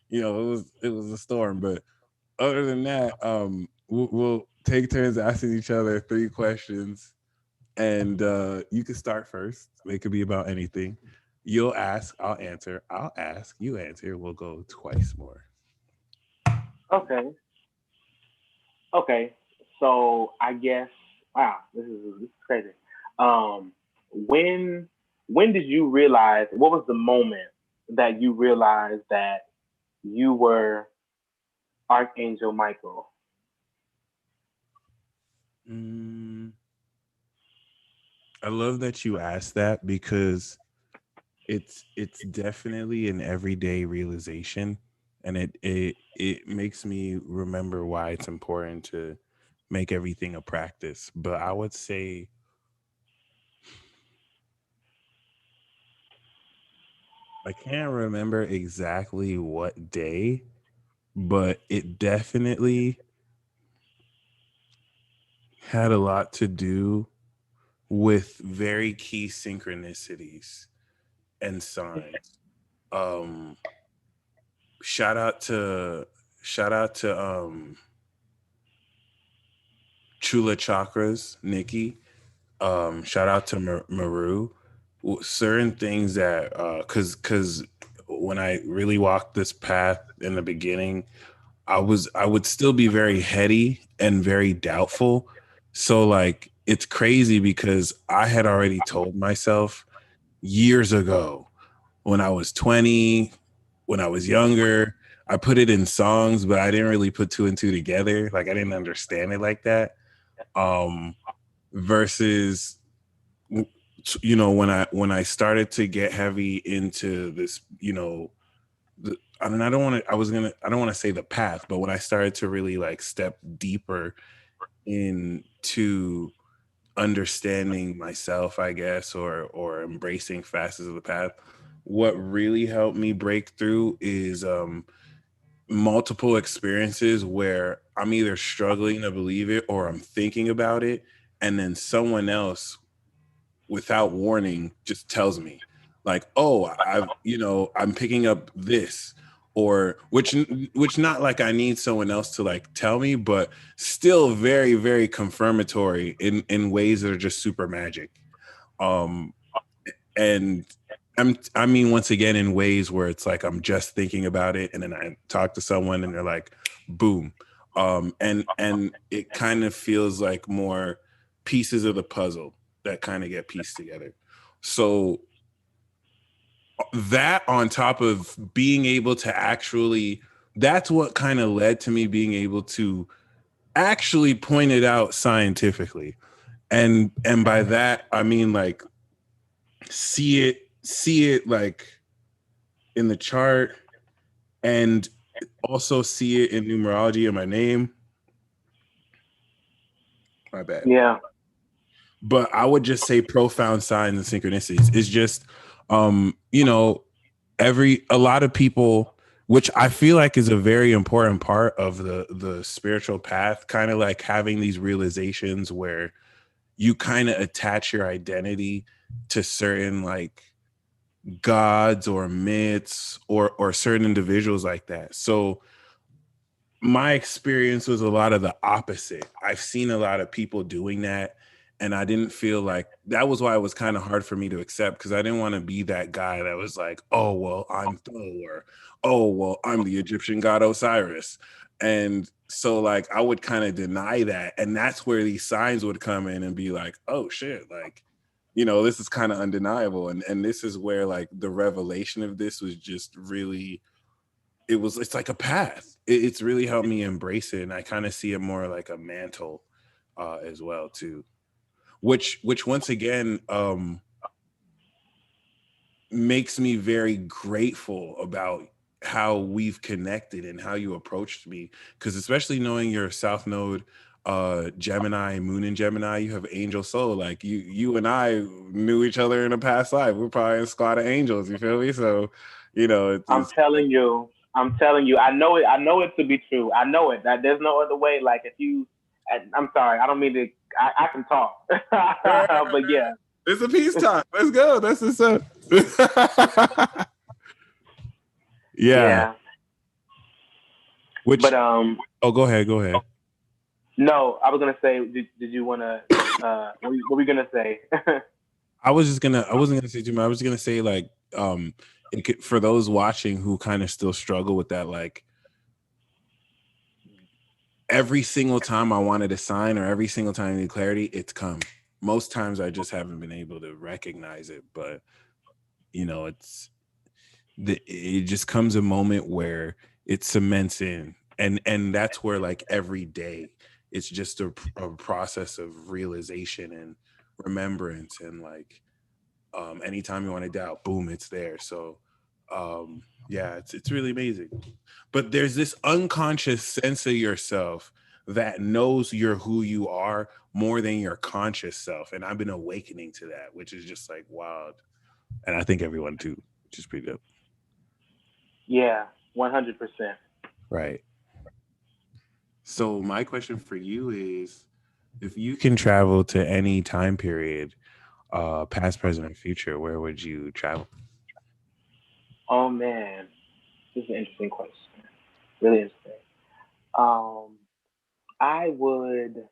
S3: it was a storm. But other than that, we'll take turns asking each other 3 questions. And you can start first. It could be about anything. You'll ask, I'll answer. I'll ask, you answer. We'll go twice more.
S2: Okay. Okay. So I guess wow, this is crazy. Um, when did you realize? What was the moment that you realized that you were Archangel Michael?
S3: Mm, I love that you asked that because it's definitely an everyday realization, and it makes me remember why it's important to make everything a practice. But I would say I can't remember exactly what day, but it definitely had a lot to do with very key synchronicities and signs. Um shout out to shout out to Chula Chakras, Nikki. Shout out to Maru. Certain things that cuz when I really walked this path in the beginning, I would still be very heady and very doubtful. So like it's crazy because I had already told myself years ago when I was 20, when I was younger, I put it in songs, but I didn't really put 2 and 2 together. Like I didn't understand it like that. Um versus when I started to get heavy into this, I mean, I don't want to say the path, but when I started to really like step deeper into understanding myself, I guess, or embracing facets of the path, what really helped me break through is multiple experiences where I'm either struggling to believe it or I'm thinking about it, and then someone else without warning just tells me like, oh, I'm picking up this, or which not like I need someone else to like tell me, but still very very confirmatory in ways that are just super magic. um and I mean, once again, in ways where it's like I'm just thinking about it and then I talk to someone and they're like, boom. And it kind of feels like more pieces of the puzzle that kind of get pieced together. So that on top of being able to actually, that's what kind of led to me being able to actually point it out scientifically. And by that I mean like see it like in the chart, and also see it in numerology in my name. My bad.
S2: Yeah.
S3: But I would just say profound signs and synchronicities. It's just you know, a lot of people, which I feel like is a very important part of the spiritual path, kind of like having these realizations where you kind of attach your identity to certain like gods or myths or certain individuals like that. So my experience was a lot of the opposite. I've seen a lot of people doing that, and I didn't feel like that was why it was kind of hard for me to accept, because I didn't want to be that guy that was like, oh well, I'm Thor, oh well, I'm the Egyptian god Osiris. And so like I would kind of deny that, and that's where these signs would come in and be like, oh shit, like, this is kind of undeniable. And this is where like the revelation of this was just really, it's like a path. It's really helped me embrace it, and I kind of see it more like a mantle as well too, which once again makes me very grateful about how we've connected and how you approached me, because especially knowing your South Node, Gemini, Moon in Gemini, you have angel soul. Like you and I knew each other in a past life. We're probably in a squad of angels, you feel me? So,
S2: I'm telling you, I know it. I know it to be true. I know it. That there's no other way. Like if you, I'm sorry, I don't mean to. I can talk, but yeah,
S3: it's a peace talk. Let's go. That's what's up. Yeah. Which?
S2: But
S3: oh, go ahead.
S2: no, I was gonna say. Did you wanna? What were we gonna say?
S3: I wasn't gonna say too much. I was gonna say like, for those watching who kind of still struggle with that, like every single time I wanted a sign or every single time I need clarity, it's come. Most times I just haven't been able to recognize it, but it just comes a moment where it cements in, and that's where like every day it's just a process of realization and remembrance, and like anytime you want to doubt, boom, it's there. So yeah, it's really amazing. But there's this unconscious sense of yourself that knows you're who you are more than your conscious self, and I've been awakening to that, which is just like wild. And I think everyone too, which is pretty dope.
S2: Yeah, 100%.
S3: Right. So my question for you is, if you can travel to any time period, past, present, or future, where would you travel?
S2: Oh man, this is an interesting question. Really interesting. Um, I would,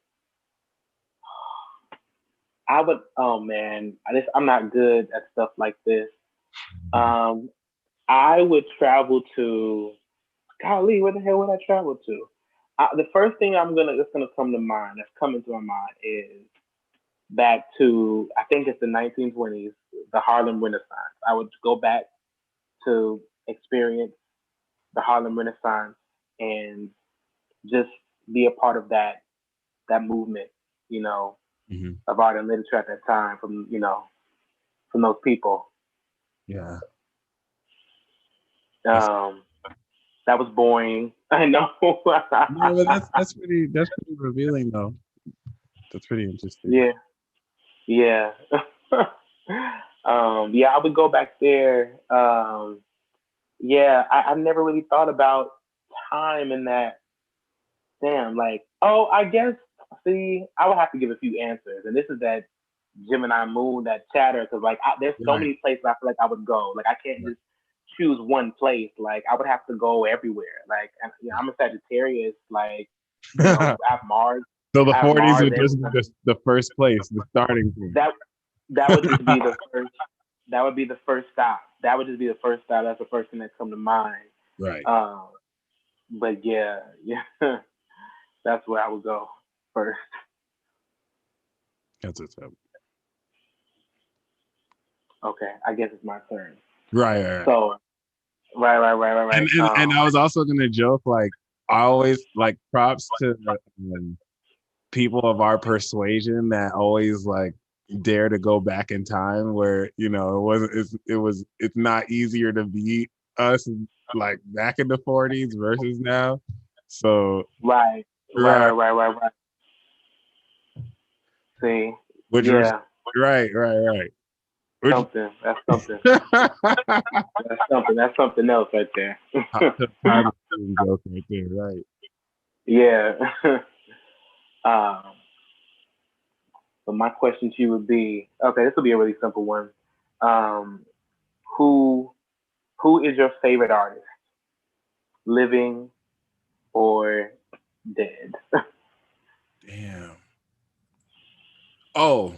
S2: Oh man, I'm not good at stuff like this. Um, I would travel to. Golly, where the hell would I travel to? The first thing that's gonna come to mind, that's coming to my mind, is back to, I think it's the 1920s, the Harlem Renaissance. I would go back to experience the Harlem Renaissance and just be a part of that movement, you know,
S3: Mm-hmm.
S2: of art and literature at that time from those people.
S3: Yeah.
S2: That was boring. I know.
S3: No, but that's pretty revealing though. That's pretty interesting.
S2: Yeah. Yeah, I would go back there. Yeah, I've never really thought about time in that. Damn, like, oh, I guess. See, I would have to give a few answers, and this is that Gemini Moon, that chatter, because like, there's so many places I feel like I would go. Like, I can't just choose one place. Like, I would have to go everywhere. Like, I'm a Sagittarius. Like, I have Mars.
S3: So the 40s would
S2: just
S3: be the first place, the starting point.
S2: That would just be the first. That would be the first stop. That would just be the first stop. That's the first thing that come to mind.
S3: Right.
S2: But yeah, that's where I would go first.
S3: That's what's up.
S2: Okay, I guess it's my turn.
S3: Right.
S2: So, right.
S3: And I was also gonna joke, like, I always like props to people of our persuasion that always like dare to go back in time, where it's not easier to beat us like back in the 40s versus now. So
S2: right. See,
S3: right.
S2: Something. That's something. That's something else right there.
S3: Joke right there, right?
S2: Yeah. But my question to you would be, okay, this will be a really simple one. Who is your favorite artist, living or dead?
S3: Damn. Oh,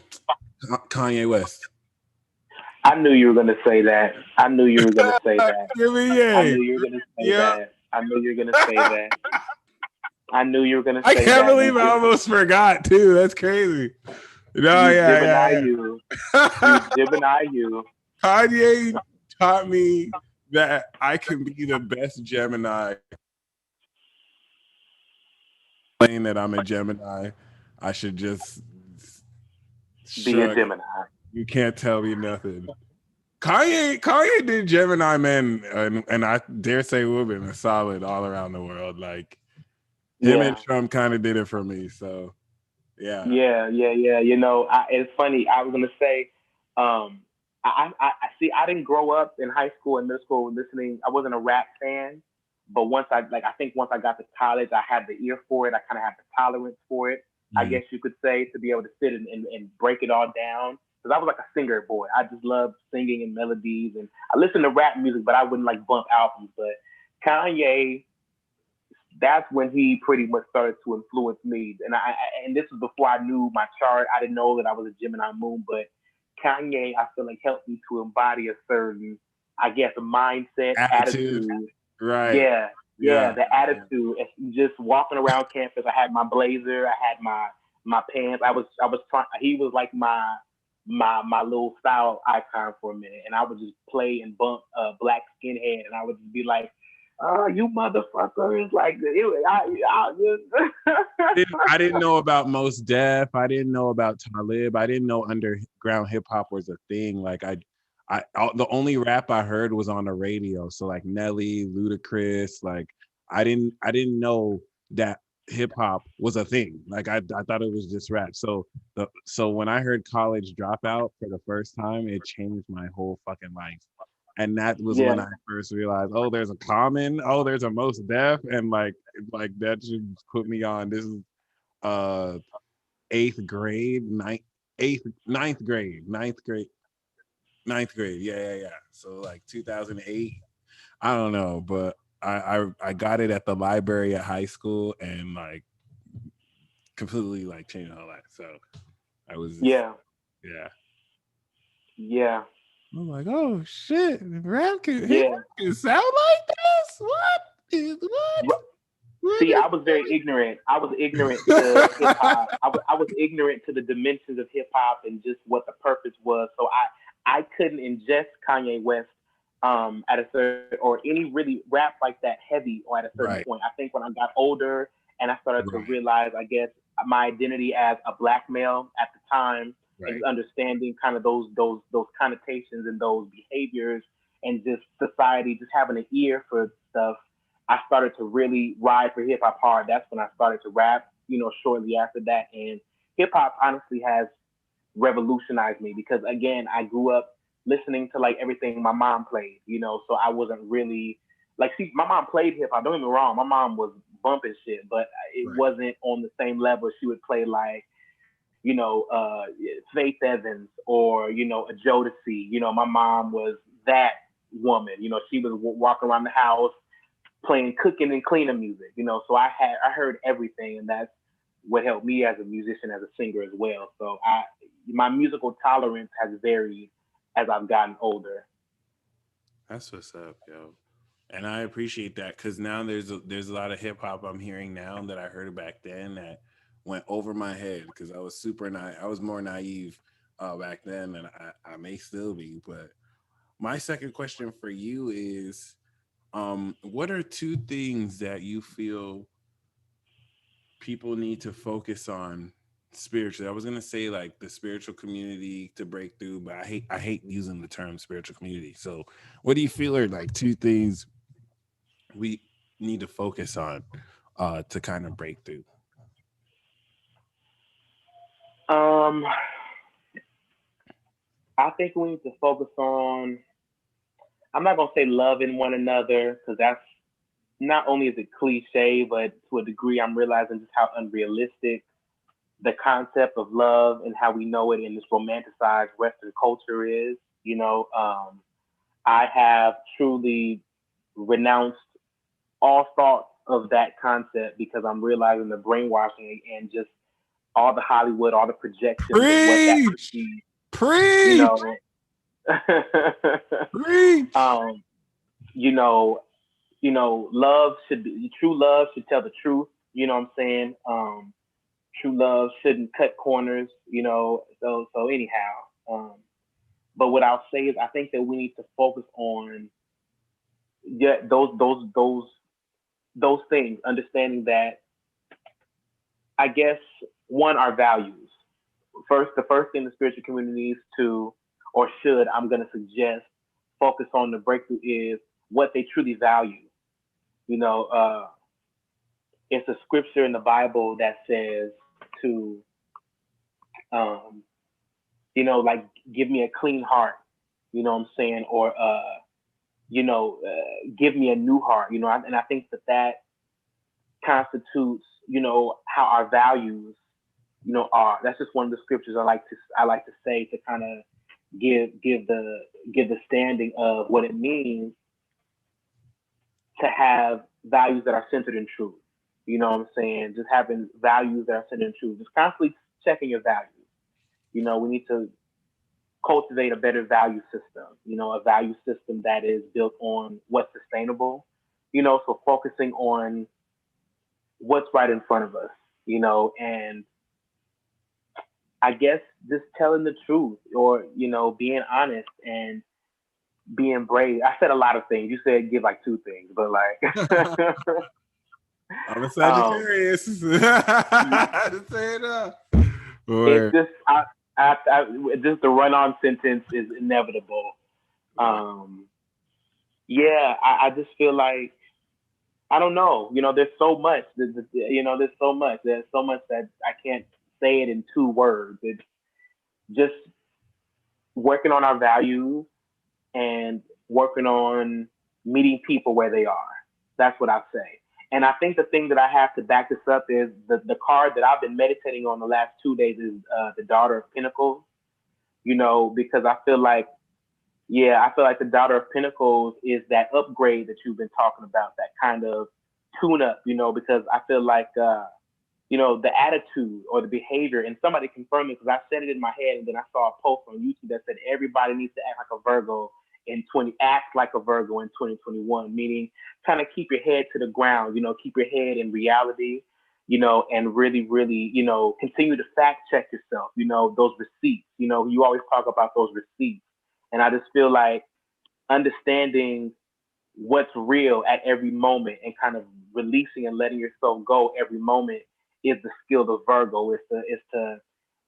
S3: Kanye West.
S2: I knew you were gonna say that. I knew you were gonna say that.
S3: I
S2: knew you were gonna say that. I knew you were gonna say that. I knew you were gonna say that.
S3: I can't believe I almost forgot too. That's crazy. No,
S2: You Gemini, you.
S3: Kanye taught me that I can be the best Gemini. Saying that I'm a Gemini, I should just
S2: be a Gemini.
S3: You can't tell me nothing. Kanye did Gemini men, and I dare say women are solid all around the world. Like, Him and Trump kind of did it for me. So yeah.
S2: Yeah. You know, it's funny. I was gonna say, I see. I didn't grow up in high school and middle school listening. I wasn't a rap fan, but I think once I got to college, I had the ear for it. I kind of had the tolerance for it. I
S3: Mhm.
S2: guess you could say, to be able to sit and break it all down. Because I was like a singer boy. I just loved singing and melodies, and I listened to rap music, but I wouldn't like bump albums. But Kanye, that's when he pretty much started to influence me. And this was before I knew my chart. I didn't know that I was a Gemini moon, but Kanye, I feel like, helped me to embody a certain, I guess, a mindset,
S3: Attitude.
S2: attitude.
S3: Right.
S2: Yeah, the attitude. It's just walking around campus. I had my blazer. I had my pants. I was trying. He was like my little style icon for a minute, and I would just play and bump Black Skinhead, and I would just be like, "Oh, you motherfuckers!" Like I just
S3: I didn't know about Mos Def. I didn't know about Talib. I didn't know underground hip hop was a thing. Like the only rap I heard was on the radio. So like Nelly, Ludacris. Like I didn't know that hip hop was a thing. Like I thought it was just rap. So when I heard College Dropout for the first time, it changed my whole fucking life. And that was when
S2: yeah,
S3: I first realized, oh, there's a Common, oh, there's a Mos Def, and like that should put me on. This is uh eighth grade, ninth grade. Yeah. So like 2008. I don't know, but I got it at the library at high school and like completely like changed my life. So I was just,
S2: yeah,
S3: yeah.
S2: yeah,
S3: I'm like, oh shit, hip
S2: yeah.
S3: hop can sound like this? What is what? What
S2: See,
S3: is
S2: I was very ignorant. I was ignorant to hip hop. I was ignorant to the dimensions of hip hop and just what the purpose was. So I couldn't ingest Kanye West at a certain, or any really rap like that heavy, or at a certain
S3: right,
S2: point. I think when I got older and I started to
S3: right,
S2: realize, I guess, my identity as a black male at the time, and
S3: right.
S2: just understanding kind of those connotations and those behaviors, and just society just having an ear for stuff. I started to really ride for hip hop hard. That's when I started to rap, you know, shortly after that. And hip hop honestly has revolutionized me because, again, I grew up listening to like everything my mom played, you know, so I wasn't really like, see, my mom played hip hop. Don't get me wrong, my mom was bumping shit, but it
S3: Right.
S2: wasn't on the same level. She would play like, you know, Faith Evans or, you know, a Jodeci. You know, my mom was that woman. You know, she was walking around the house playing cooking and cleaning music, you know. So I heard everything, and that's what helped me as a musician, as a singer as well. So my musical tolerance has varied as I've gotten older.
S3: That's what's up, yo. And I appreciate that because now there's a lot of hip hop I'm hearing now that I heard back then that went over my head because I was I was more naive back then, and I may still be. But my second question for you is, what are two things that you feel people need to focus on spiritually? I was gonna say like the spiritual community to break through, but I hate using the term spiritual community. So, what do you feel are like two things we need to focus on to kind of break through?
S2: Um, I think we need to focus on. I'm not gonna say loving one another because that's not only is it cliche, but to a degree, I'm realizing just how unrealistic the concept of love and how we know it in this romanticized Western culture is. You know, I have truly renounced all thoughts of that concept because I'm realizing the brainwashing and just all the Hollywood, all the projections of what that
S3: Preach,
S2: perceives, you
S3: preach,
S2: know.
S3: preach.
S2: um, you know, love should be true. Love should tell the truth. You know what I'm saying? True love shouldn't cut corners. You know. So anyhow, but what I'll say is I think that we need to focus on, yeah, those things, understanding that, I guess, one, our values. First, the first thing the spiritual community needs to, or should, I'm going to suggest, focus on the breakthrough is what they truly value. You know, it's a scripture in the Bible that says to, um, like give me a clean heart, you know what I'm saying, or give me a new heart, and I think that constitutes, how our values, are. That's just one of the scriptures I like to say to kind of give the standing of what it means to have values that are centered in truth. You know what I'm saying? Just having values that are centered in truth. Just constantly checking your values. We need to cultivate a better value system, a value system that is built on what's sustainable, so focusing on what's right in front of us, and I guess just telling the truth or, being honest and being brave. I said a lot of things. You said give like two things, but like,
S3: I'm a Sagittarius. Just say it up.
S2: It's just, just the run-on sentence is inevitable. Yeah, I just feel like, I don't know. There's so much. There's so much. There's so much that I can't say it in 2 words. It's just working on our values and working on meeting people where they are. That's what I say. And I think the thing that I have to back this up is the card that I've been meditating on the last 2 days is the Daughter of Pentacles. Because I feel like the Daughter of Pentacles is that upgrade that you've been talking about, that kind of tune up, because I feel like, the attitude or the behavior, and somebody confirmed it because I said it in my head, and then I saw a post on YouTube that said everybody needs to act like a Virgo act like a Virgo in 2021, meaning kind of keep your head to the ground, keep your head in reality, and really, really, continue to fact check yourself, those receipts, you always talk about those receipts. And I just feel like understanding what's real at every moment and kind of releasing and letting yourself go every moment is the skill of Virgo. It's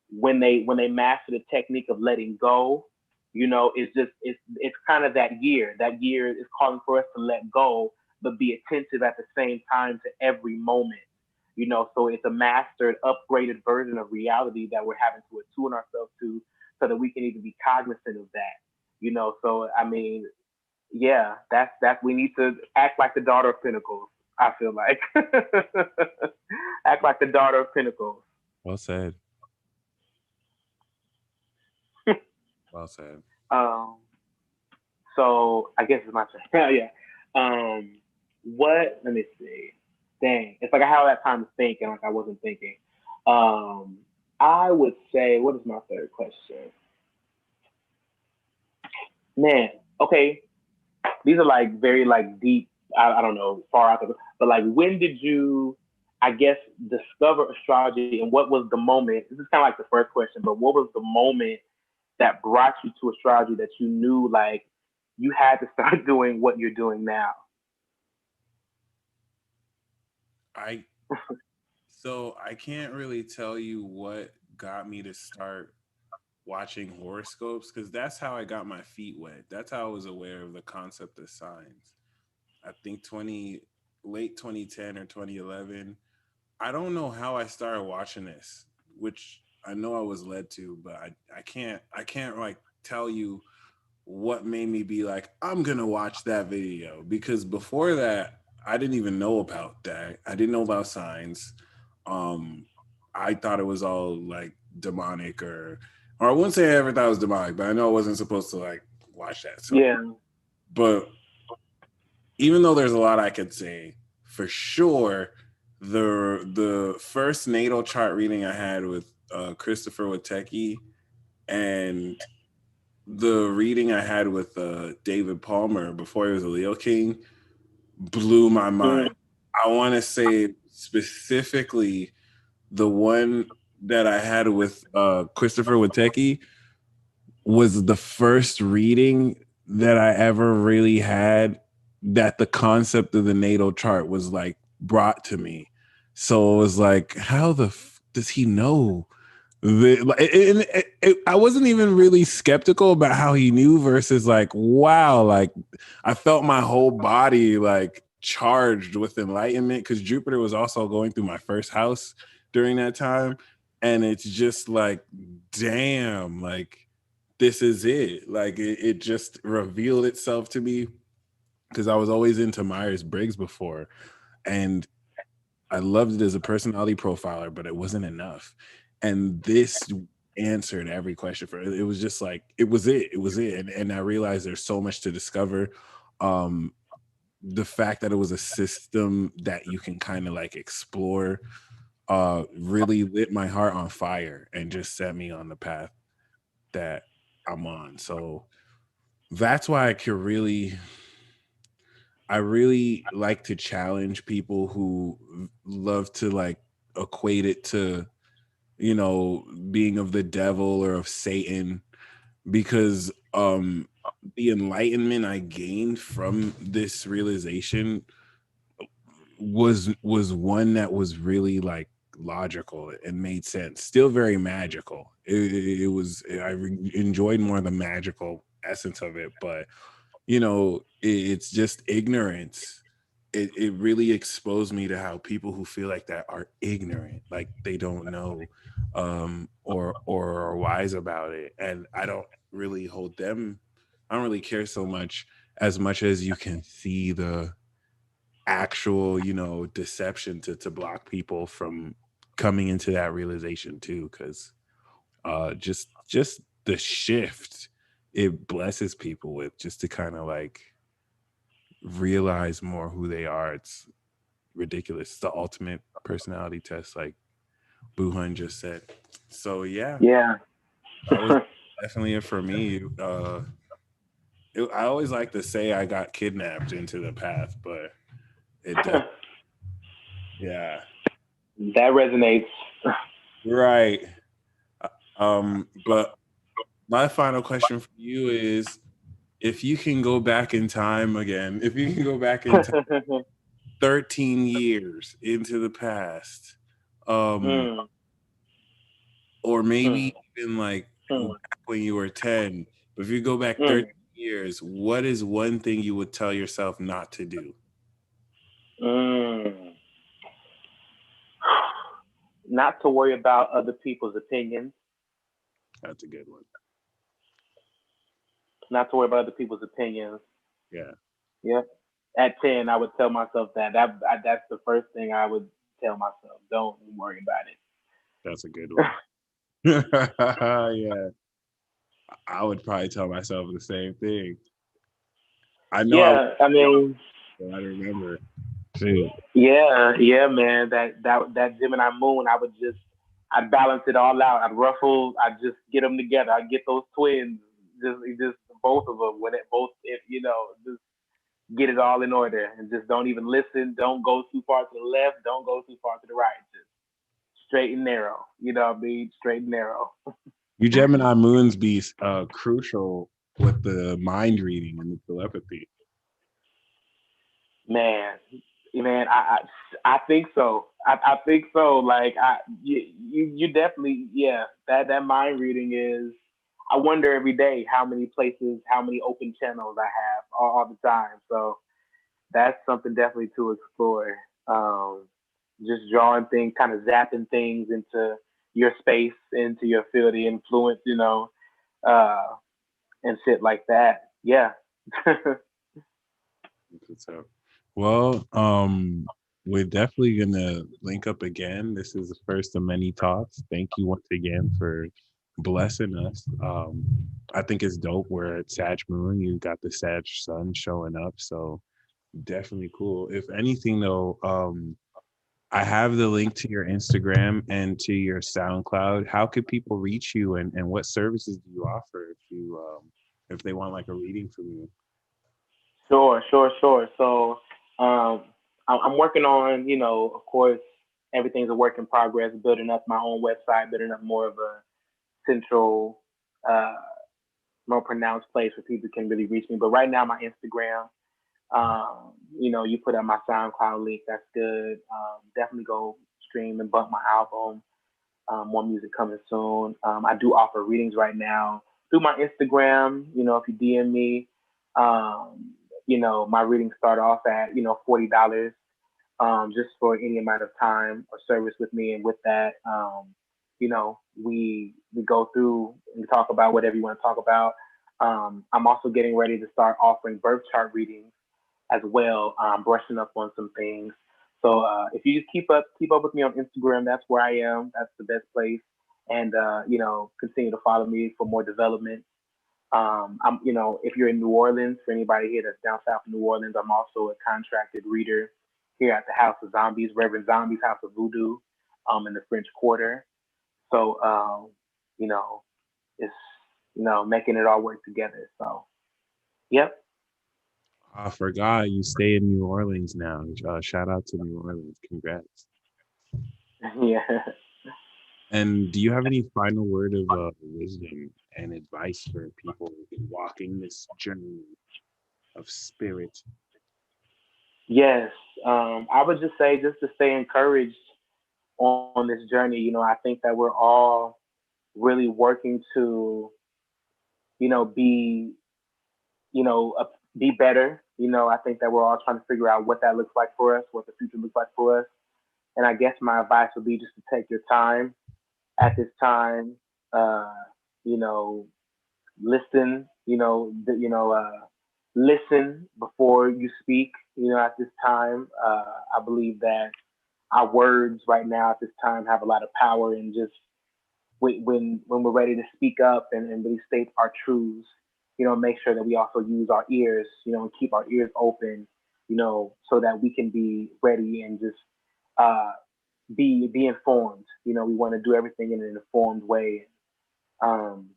S2: when they master the technique of letting go, it's kind of that year. That year is calling for us to let go, but be attentive at the same time to every moment. So it's a mastered, upgraded version of reality that we're having to attune ourselves to so that we can even be cognizant of that. So I mean, yeah, that's we need to act like the Daughter of Pentacles. I feel like act like the Daughter of Pentacles.
S3: Well said. Well said.
S2: So I guess it's my turn. Yeah. What? Let me see. Dang, it's like I had all that time to think, and like I wasn't thinking. I would say, what is my third question? Man, okay. These are like very like deep. I don't know, far out there, but like, when did you, I guess, discover astrology, and what was the moment? This is kind of like the first question, but what was the moment that brought you to astrology that you knew like you had to start doing what you're doing now?
S3: So I can't really tell you what got me to start watching horoscopes, because that's how I got my feet wet. That's how I was aware of the concept of signs. I think late 2010 or 2011. I don't know how I started watching this, which I know I was led to, but I can't like tell you what made me be like, I'm gonna watch that video, because before that I didn't even know about that. I didn't know about signs. I thought it was all like demonic, or I wouldn't say I ever thought it was demonic, but I know I wasn't supposed to like watch that. So,
S2: yeah.
S3: But even though there's a lot I could say, for sure, the first natal chart reading I had with Christopher Witecki, and the reading I had with David Palmer before he was a Leo King, blew my mind. I want to say specifically the one that I had with Christopher Witecki was the first reading that I ever really had that the concept of the natal chart was like brought to me. So it was like, how does he know? I wasn't even really skeptical about how he knew versus like, wow, like I felt my whole body like charged with enlightenment because Jupiter was also going through my first house during that time. And it's just like, damn, like this is it. Like it just revealed itself to me because I was always into Myers-Briggs before. And I loved it as a personality profiler, but it wasn't enough. And this answered every question for it. It was just like, it was it. It was it. And I realized there's so much to discover. The fact that it was a system that you can kind of like explore really lit my heart on fire and just set me on the path that I'm on. So that's why I really like to challenge people who love to like equate it to, you know, being of the devil or of Satan, because the enlightenment I gained from this realization was one that was really like logical and made sense. Still very magical. It was enjoyed more the magical essence of it, but you know, it's just ignorance. It really exposed me to how people who feel like that are ignorant, like they don't know, or are wise about it. And I don't really hold them. I don't really care so much as you can see the actual, you know, deception to block people from coming into that realization too. Because just the shift it blesses people with, just to kind of like realize more who they are. It's ridiculous. It's the ultimate personality test, like Buhan just said. So yeah,
S2: Yeah.
S3: that was definitely it for me. I always like to say I got kidnapped into the path, but it yeah,
S2: That resonates.
S3: right. But my final question for you is, if you can go back in time again, if you can go back in time 13 years into the past,
S2: Mm,
S3: or maybe
S2: mm,
S3: even like
S2: mm,
S3: back when you were 10, but if you go back
S2: mm,
S3: 13 years, what is one thing you would tell yourself not to do?
S2: mm. Not to worry about other people's opinions.
S3: That's a good one.
S2: Not to worry about other people's opinions.
S3: Yeah,
S2: Yep. At 10, I would tell myself that. That's the first thing I would tell myself. Don't worry about
S3: that's a good one. Yeah, I would probably tell myself the same thing. I know I would,
S2: yeah, I mean,
S3: I remember. Shoot.
S2: yeah, man. That Gemini moon, I'd balance it all out. I'd just get them together. I'd get those twins, just both of them. When it both, if you know, just get it all in order and just don't even listen. Don't go too far to the left. Don't go too far to the right. Just straight and narrow. You know what I mean? Straight and narrow.
S3: You Gemini moons be crucial with the mind reading and the telepathy.
S2: Man, man, I think so. I think so. Like you definitely, yeah. That mind reading is. I wonder every day how many places, how many open channels I have all the time. So that's something definitely to explore. Um, just drawing things, kind of zapping things into your space, into your field of influence, uh, and shit like that. Yeah.
S3: So, well, we're definitely gonna link up again. This is the first of many talks. Thank you once again for blessing us. I think it's dope. We're at Sag Moon. You got the Sag Sun showing up, so definitely cool. If anything, though, I have the link to your Instagram and to your SoundCloud. How could people reach you, and what services do you offer if they want like a reading from you?
S2: Sure, sure, sure. So, um, I'm working on, of course, everything's a work in progress, building up my own website, building up more of a central, uh, more pronounced place where people can really reach me. But right now, my Instagram, you put up my SoundCloud link, that's good. Definitely go stream and bump my album. More music coming soon. I do offer readings right now through my Instagram. If you DM me, um, my readings start off at $40, just for any amount of time or service with me. And with that, we go through and talk about whatever you want to talk about. I'm also getting ready to start offering birth chart readings as well, brushing up on some things. So if you just keep up with me on Instagram, that's where I am. That's the best place. And continue to follow me for more development. If you're in New Orleans, for anybody here that's down south of New Orleans, I'm also a contracted reader here at the House of Zombies, Reverend Zombie's House of Voodoo, in the French Quarter. So, you know, it's making it all work together. So, yep,
S3: I forgot you stay in New Orleans now. Shout out to New Orleans. Congrats.
S2: yeah.
S3: And do you have any final word of wisdom and advice for people walking this journey of spirit?
S2: Yes, I would just say just to stay encouraged on this journey. I think that we're all really working to, be, be better. I think that we're all trying to figure out what that looks like for us, what the future looks like for us. And I guess my advice would be just to take your time at this time. Uh, you know, listen. Listen before you speak. At this time, I believe that our words right now at this time have a lot of power, and just when we're ready to speak up and really state our truths, make sure that we also use our ears, and keep our ears open, so that we can be ready and just uh, be informed. We want to do everything in an informed way. Um,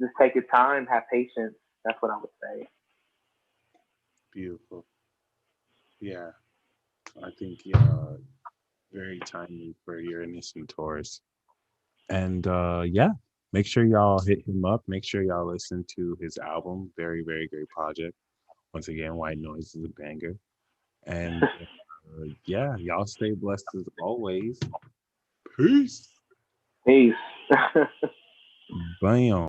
S2: just take your time, have patience. That's what I would say.
S3: Beautiful. Yeah, I think very timely for Uranus and Taurus. And yeah, make sure y'all hit him up. Make sure y'all listen to his album. Very, very great project. Once again, White Noise is a banger. And yeah, y'all stay blessed as always. Peace.
S2: Peace.
S3: Bam.